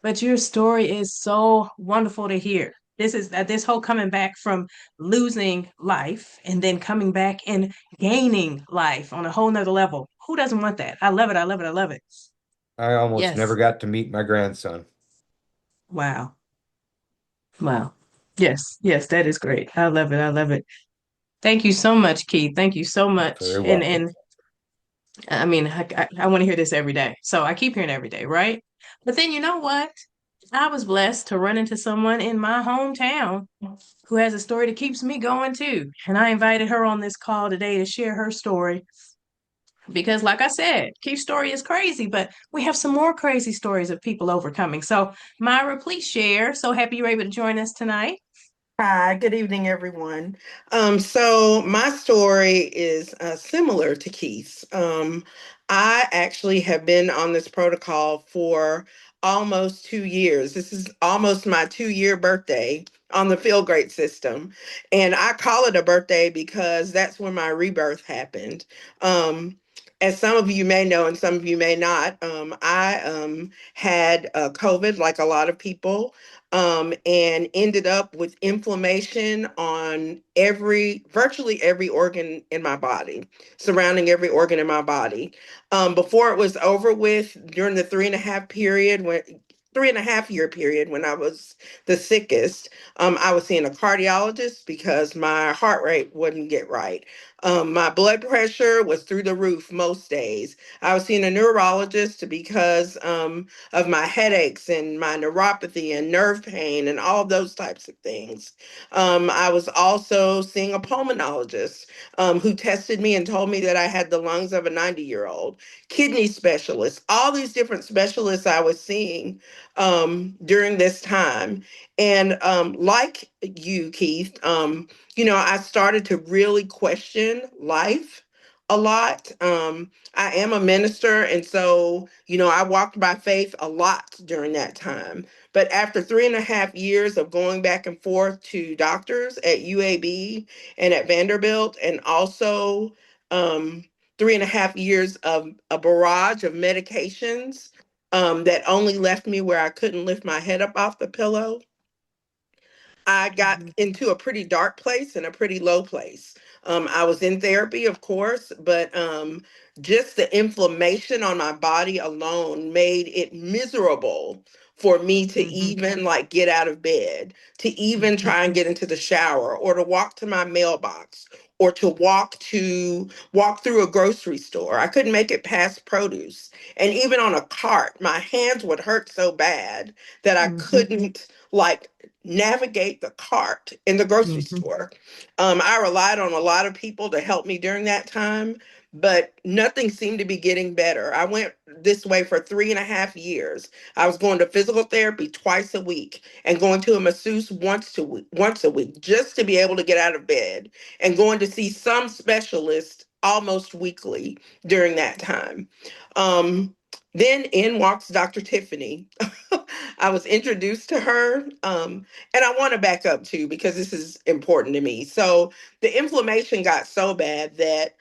But your story is so wonderful to hear. This is this whole coming back from losing life and then coming back and gaining life on a whole nother level. Who doesn't want that? I love it. I love it. I love it. I almost never Yes. got to meet my grandson. Wow. Wow. Yes. Yes, that is great. I love it. I love it. Thank you so much, Keith. Thank you so You're much. very welcome. And I mean, I want to hear this every day. So I keep hearing every day, right? But then you know what? I was blessed to run into someone in my hometown who has a story that keeps me going too. And I invited her on this call today to share her story because, like I said, Keith's story is crazy, but we have some more crazy stories of people overcoming. So, Myra, please share. So happy you're able to join us tonight. Hi, good evening, everyone. So my story is similar to Keith's. I actually have been on this protocol for almost 2 years. This is almost my 2 year birthday on the Feel Great system. And I call it a birthday because that's when my rebirth happened. Um, as some of you may know, and some of you may not, I had COVID like a lot of people, and ended up with inflammation on virtually every organ in my body, surrounding every organ in my body. Before it was over with, during the 3.5 year period when I was the sickest, I was seeing a cardiologist because my heart rate wouldn't get right. My blood pressure was through the roof most days. I was seeing a neurologist because of my headaches and my neuropathy and nerve pain and all those types of things. I was also seeing a pulmonologist who tested me and told me that I had the lungs of a 90-year-old, kidney specialist, all these different specialists I was seeing during this time. And like you, Keith, I started to really question life a lot. I am a minister, and so, I walked by faith a lot during that time. But after 3.5 years of going back and forth to doctors at UAB and at Vanderbilt, and also 3.5 years of a barrage of medications that only left me where I couldn't lift my head up off the pillow, I got Mhm, into a pretty dark place and a pretty low place. I was in therapy, of course, but just the inflammation on my body alone made it miserable for me to mhm, even like get out of bed, to even mhm, try and get into the shower, or to walk to my mailbox, or to walk through a grocery store. I couldn't make it past produce. And even on a cart, my hands would hurt so bad that I mhm, couldn't like navigate the cart in the grocery mhm, store. I relied on a lot of people to help me during that time, but nothing seemed to be getting better. I went this way for 3.5 years. I was going to physical therapy twice a week and going to a masseuse once a week, just to be able to get out of bed, and going to see some specialist almost weekly during that time. Um, then in walks Dr. Tiffany. I was introduced to her. And I want to back up too, because this is important to me. So the inflammation got so bad that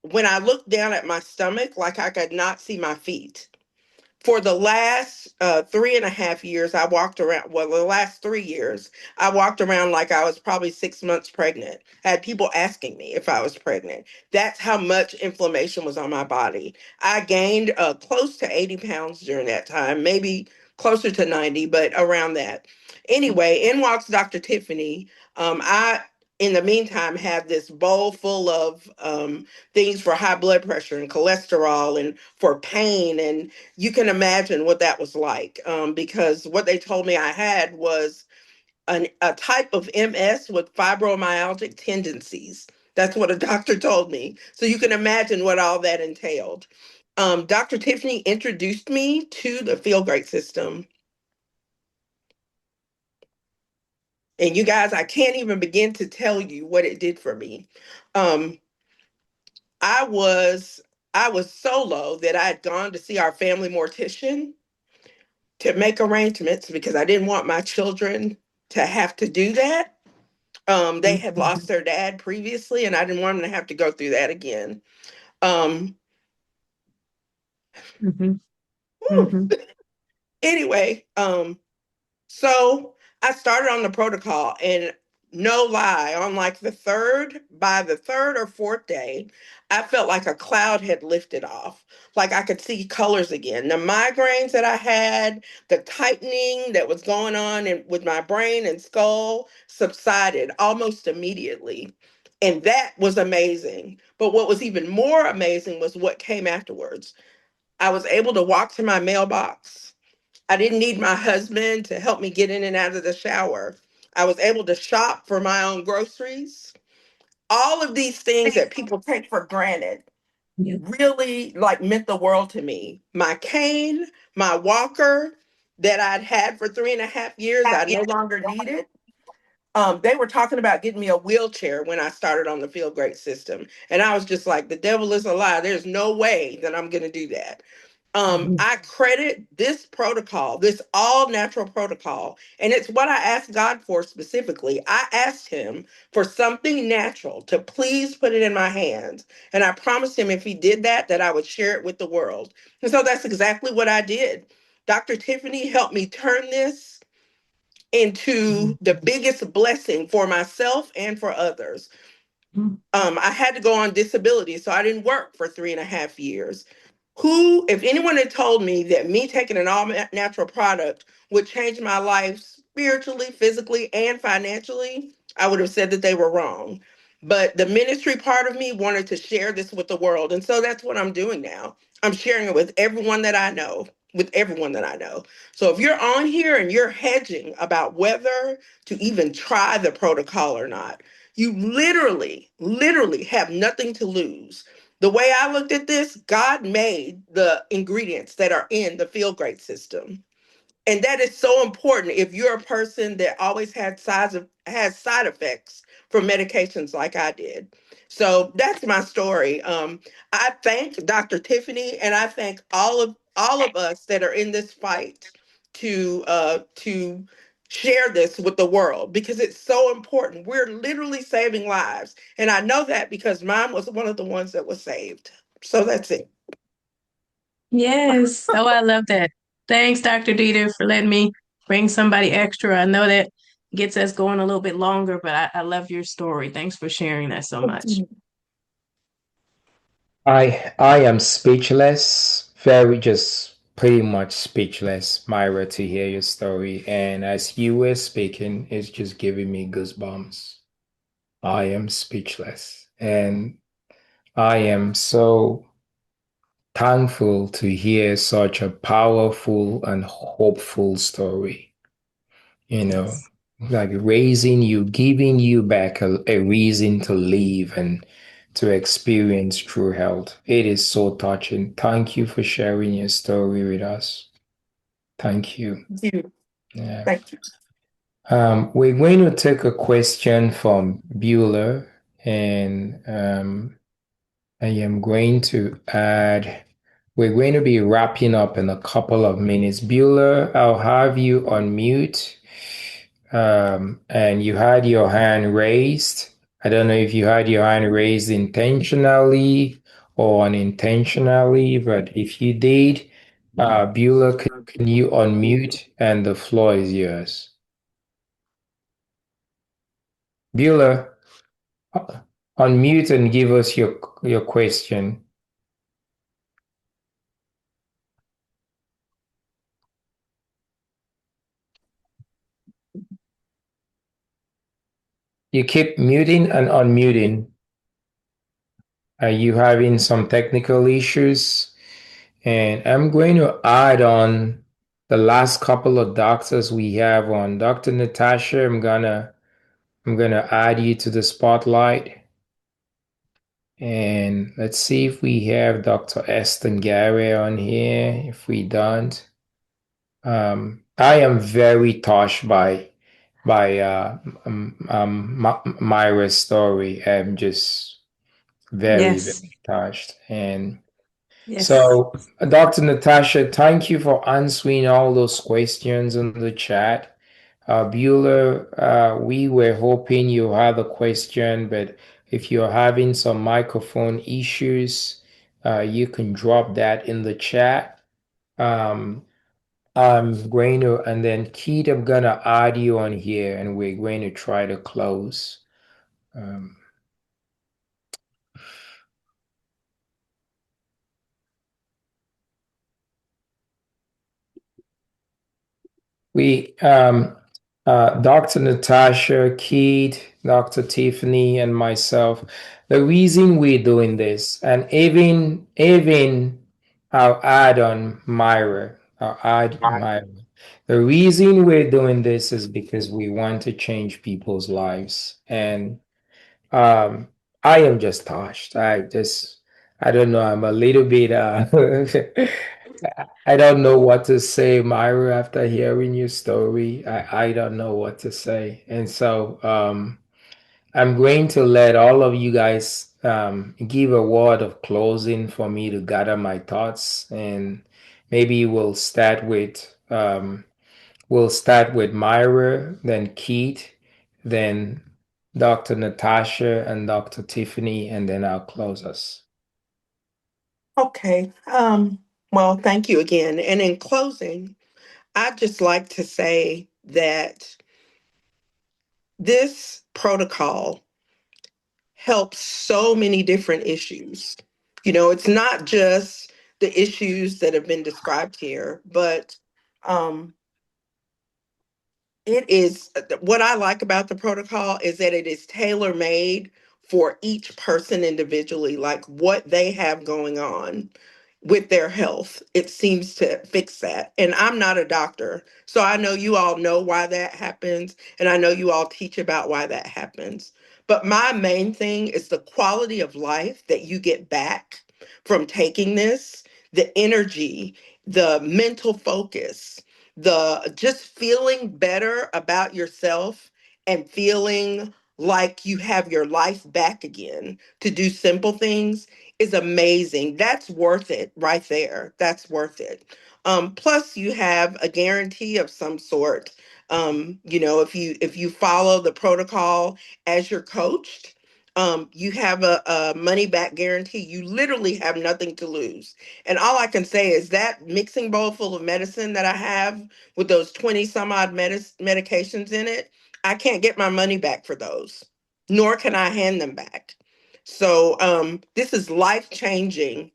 when I looked down at my stomach, like I could not see my feet. For the last 3.5 years, I walked around. Well, the last 3 years, I walked around like I was probably 6 months pregnant. I had people asking me if I was pregnant. That's how much inflammation was on my body. I gained close to 80 pounds during that time, maybe closer to 90, but around that. Anyway, in walks Dr. Tiffany. In the meantime, have this bowl full of things for high blood pressure and cholesterol and for pain. And you can imagine what that was like, because what they told me I had was a type of MS with fibromyalgic tendencies. That's what a doctor told me. So you can imagine what all that entailed. Dr. Tiffany introduced me to the Feel Great system. And you guys, I can't even begin to tell you what it did for me. Um, I was I was so low that I had gone to see our family mortician to make arrangements because I didn't want my children to have to do that. They had lost their dad previously, and I didn't want them to have to go through that again. Um, Mm-hmm. whew. Mm-hmm. Anyway, so I started on the protocol, and no lie, on like by the third or fourth day, I felt like a cloud had lifted off. Like I could see colors again. The migraines that I had, the tightening that was going on with my brain and skull subsided almost immediately. And that was amazing. But what was even more amazing was what came afterwards. I was able to walk to my mailbox. I didn't need my husband to help me get in and out of the shower. I was able to shop for my own groceries. All of these things that people take for granted Yep. really like meant the world to me. My cane, my walker that I'd had for 3.5 years, I no longer needed. They were talking about getting me a wheelchair when I started on the Feel Great system. And I was just like, the devil is a lie. There's no way that I'm going to do that. I credit this protocol, this all natural protocol, and it's what I asked God for specifically. I asked Him for something natural to please put it in my hands. And I promised Him if He did that, that I would share it with the world. And so that's exactly what I did. Dr. Tiffany helped me turn this into the biggest blessing for myself and for others. I had to go on disability, so I didn't work for 3.5 years. If anyone had told me that me taking an all natural product would change my life spiritually, physically, and financially, I would have said that they were wrong. But the ministry part of me wanted to share this with the world. And so that's what I'm doing now. I'm sharing it with everyone that I know, with everyone that I know. So if you're on here and you're hedging about whether to even try the protocol or not, you literally have nothing to lose. The way I looked at this, God made the ingredients that are in the Feel Great system. And that is so important if you're a person that always has side effects from medications like I did. So that's my story. I thank Dr. Tiffany, and I thank all of us that are in this fight to share this with the world because it's so important. We're literally saving lives. And I know that because mine was one of the ones that was saved. So that's it. Yes. Oh, I love that. Thanks, Dr. Dieter, for letting me bring somebody extra. I know that gets us going a little bit longer, but I love your story. Thanks for sharing that so much. I am speechless, very just pretty much speechless, Myra, to hear your story. And as you were speaking, it's just giving me goosebumps. I am speechless. And I am so thankful to hear such a powerful and hopeful story. You know, Yes. like raising you, giving you back a reason to live and to experience true health. It is so touching. Thank you for sharing your story with us. Thank you. Thank you. Yeah. Thank you. We're going to take a question from Bueller, and I am going to add, we're going to be wrapping up in a couple of minutes. Bueller, I'll have you on mute. And you had your hand raised. I don't know if you had your hand raised intentionally or unintentionally, but if you did, Beulah, can you unmute and the floor is yours. Beulah, unmute and give us your question. You keep muting and unmuting. Are you having some technical issues? And I'm going to add on the last couple of doctors we have on. Dr. Natasha, I'm gonna add you to the spotlight. And let's see if we have Dr. Eston Gary on here. If we don't, I am very touched by Myra's story. I'm just very, Yes, very touched. And yes, so, Dr. Natasha, thank you for answering all those questions in the chat. Bueller, we were hoping you had a question, but if you're having some microphone issues, you can drop that in the chat. Um, I'm going to, and then Keith, I'm gonna add you on here, and we're going to try to close. Um, We, Dr. Natasha, Keith, Dr. Tiffany, and myself, the reason we're doing this, and even I'll add on Myra, I'll add Myra. The reason we're doing this is because we want to change people's lives. And um, I am just touched. I don't know. I'm a little bit, I don't know what to say, Myra, after hearing your story. I don't know what to say. And so, I'm going to let all of you guys, give a word of closing for me to gather my thoughts. And maybe we'll start with Myra, then Keith, then Dr. Natasha and Dr. Tiffany, and then I'll close us. Okay. Well, thank you again. And in closing, I'd just like to say that this protocol helps so many different issues. It's not just the issues that have been described here, but um, it is what I like about the protocol is that it is tailor made for each person individually, like what they have going on with their health. It seems to fix that. And I'm not a doctor, so I know you all know why that happens, and I know you all teach about why that happens. But my main thing is the quality of life that you get back from taking this, the energy, the mental focus, the just feeling better about yourself and feeling like you have your life back again to do simple things is amazing. That's worth it right there. That's worth it. Plus you have a guarantee of some sort. If you follow the protocol as you're coached, you have a money back guarantee. You literally have nothing to lose. And all I can say is that mixing bowl full of medicine that I have with those 20 some odd medications in it, I can't get my money back for those, nor can I hand them back. So this is life changing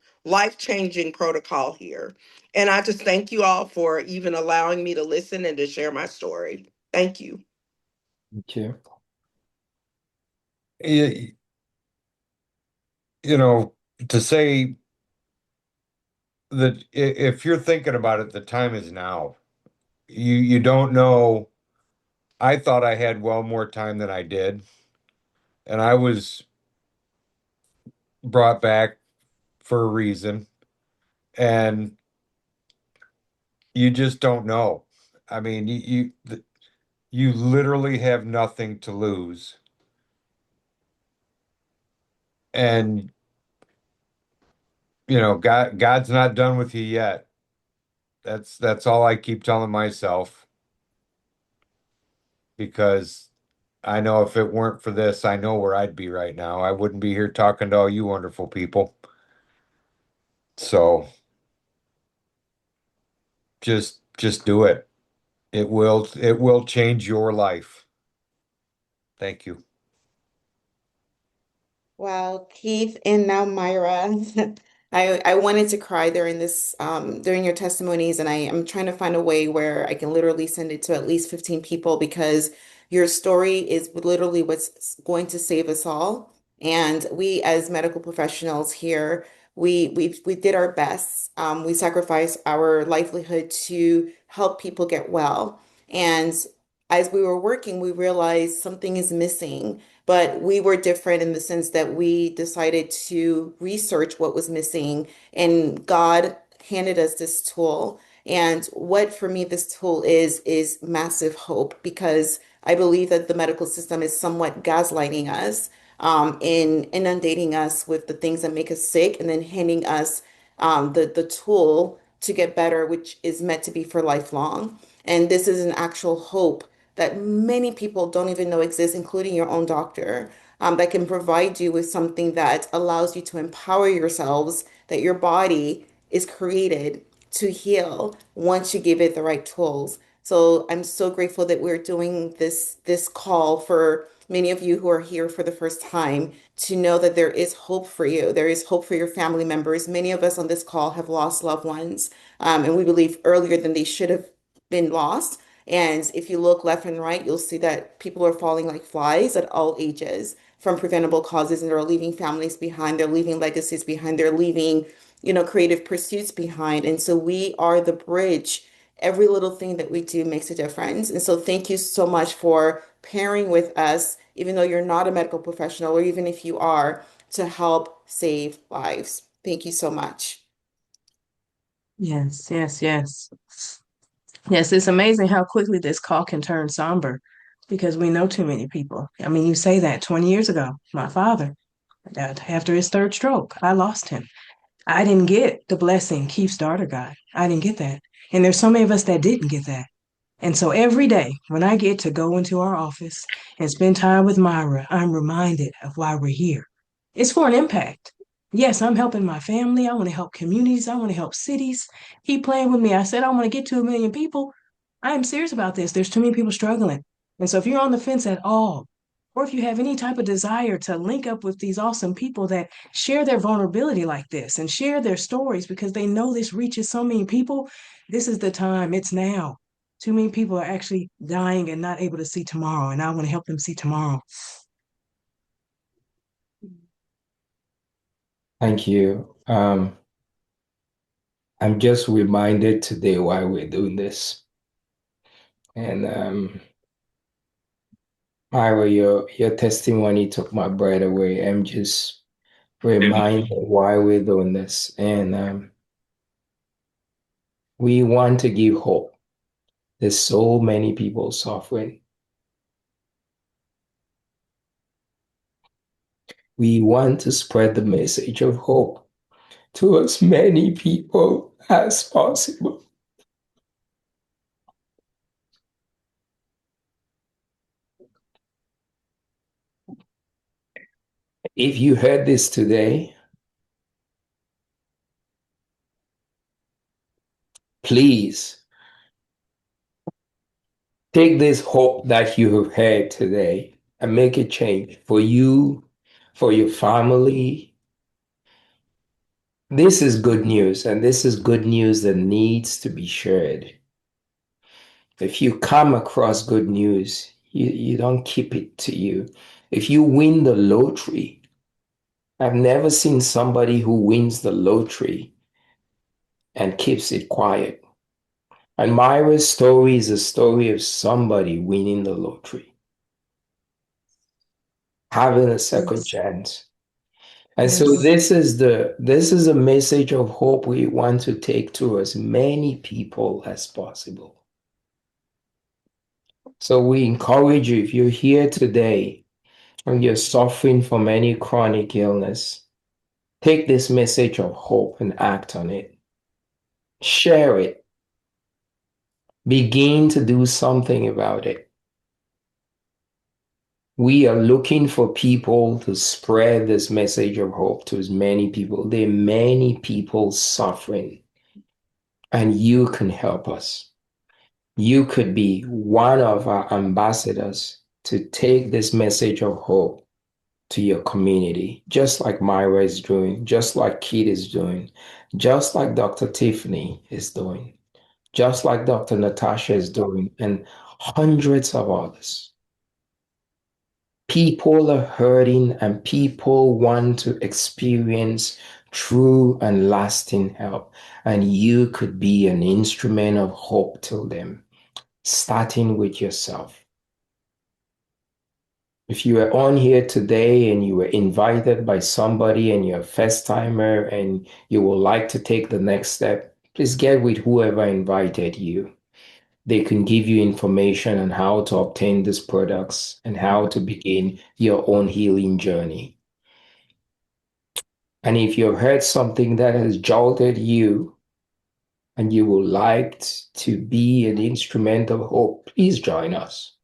protocol here. And I just thank you all for even allowing me to listen and to share my story. Thank you. Thank you. You, you know, to say that if you're thinking about it, the time is now. You don't know. I thought I had well more time than I did, and I was brought back for a reason, and you just don't know. I mean, you literally have nothing to lose, and God's not done with you yet. That's all I keep telling myself because I know if it weren't for this, I know where I'd be right now. I wouldn't be here talking to all you wonderful people. So just do it. It will change your life. Thank you. Wow, Keith and now Myra. I wanted to cry during this during your testimonies, and I am trying to find a way where I can literally send it to at least 15 people because your story is literally what's going to save us all. And we as medical professionals here, we did our best. We sacrificed our livelihood to help people get well. And as we were working, we realized something is missing. But we were different in the sense that we decided to research what was missing, and God handed us this tool. And what for me this tool is massive hope because I believe that the medical system is somewhat gaslighting us, in inundating us with the things that make us sick, and then handing us the tool to get better, which is meant to be for lifelong. And this is an actual hope that many people don't even know exists, including your own doctor, that can provide you with something that allows you to empower yourselves, that your body is created to heal once you give it the right tools. So I'm so grateful that we're doing this call for many of you who are here for the first time to know that there is hope for you. There is hope for your family members. Many of us on this call have lost loved ones, and we believe earlier than they should have been lost. And if you look left and right, you'll see that people are falling like flies at all ages from preventable causes, and they're leaving families behind, they're leaving legacies behind, they're leaving, creative pursuits behind. And so we are the bridge. Every little thing that we do makes a difference. And so thank you so much for pairing with us, even though you're not a medical professional, or even if you are, to help save lives. Thank you so much. Yes, yes, yes. Yes, it's amazing how quickly this call can turn somber because we know too many people. I mean, you say that 20 years ago, my father, after his third stroke, I lost him. I didn't get the blessing Keith Starter got. I didn't get that. And there's so many of us that didn't get that. And so every day when I get to go into our office and spend time with Myra, I'm reminded of why we're here. It's for an impact. Yes, I'm helping my family. I want to help communities. I want to help cities. Keep playing with me. I said I want to get to 1 million people. I am serious about this. There's too many people struggling. And so if you're on the fence at all, or if you have any type of desire to link up with these awesome people that share their vulnerability like this and share their stories because they know this reaches so many people, this is the time. It's now. Too many people are actually dying and not able to see tomorrow, and I want to help them see tomorrow. Thank you. I'm just reminded today why we're doing this. And Myra, your testimony took my breath away. I'm just reminded why we're doing this. And we want to give hope. There's so many people suffering. We want to spread the message of hope to as many people as possible. If you heard this today, please take this hope that you have heard today and make a change for you, for your family. This is good news, and this is good news that needs to be shared. If you come across good news, you don't keep it to you. If you win the lottery, I've never seen somebody who wins the lottery and keeps it quiet. And Myra's story is a story of somebody winning the lottery, having a second Yes, chance. And so yes, this is a message of hope we want to take to as many people as possible. So we encourage you, if you're here today and you're suffering from any chronic illness, take this message of hope and act on it. Share it. Begin to do something about it. We are looking for people to spread this message of hope to as many people. There are many people suffering, and you can help us. You could be one of our ambassadors to take this message of hope to your community, just like Myra is doing, just like Kit is doing, just like Dr. Tiffany is doing, just like Dr. Natasha is doing, and hundreds of others. People are hurting and people want to experience true and lasting help. And you could be an instrument of hope to them, starting with yourself. If you are on here today and you were invited by somebody and you're a first timer and you would like to take the next step, please get with whoever invited you. They can give you information on how to obtain these products and how to begin your own healing journey. And if you've heard something that has jolted you and you would like to be an instrument of hope, please join us.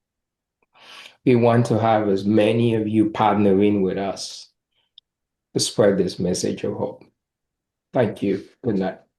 We want to have as many of you partnering with us to spread this message of hope. Thank you. Good night.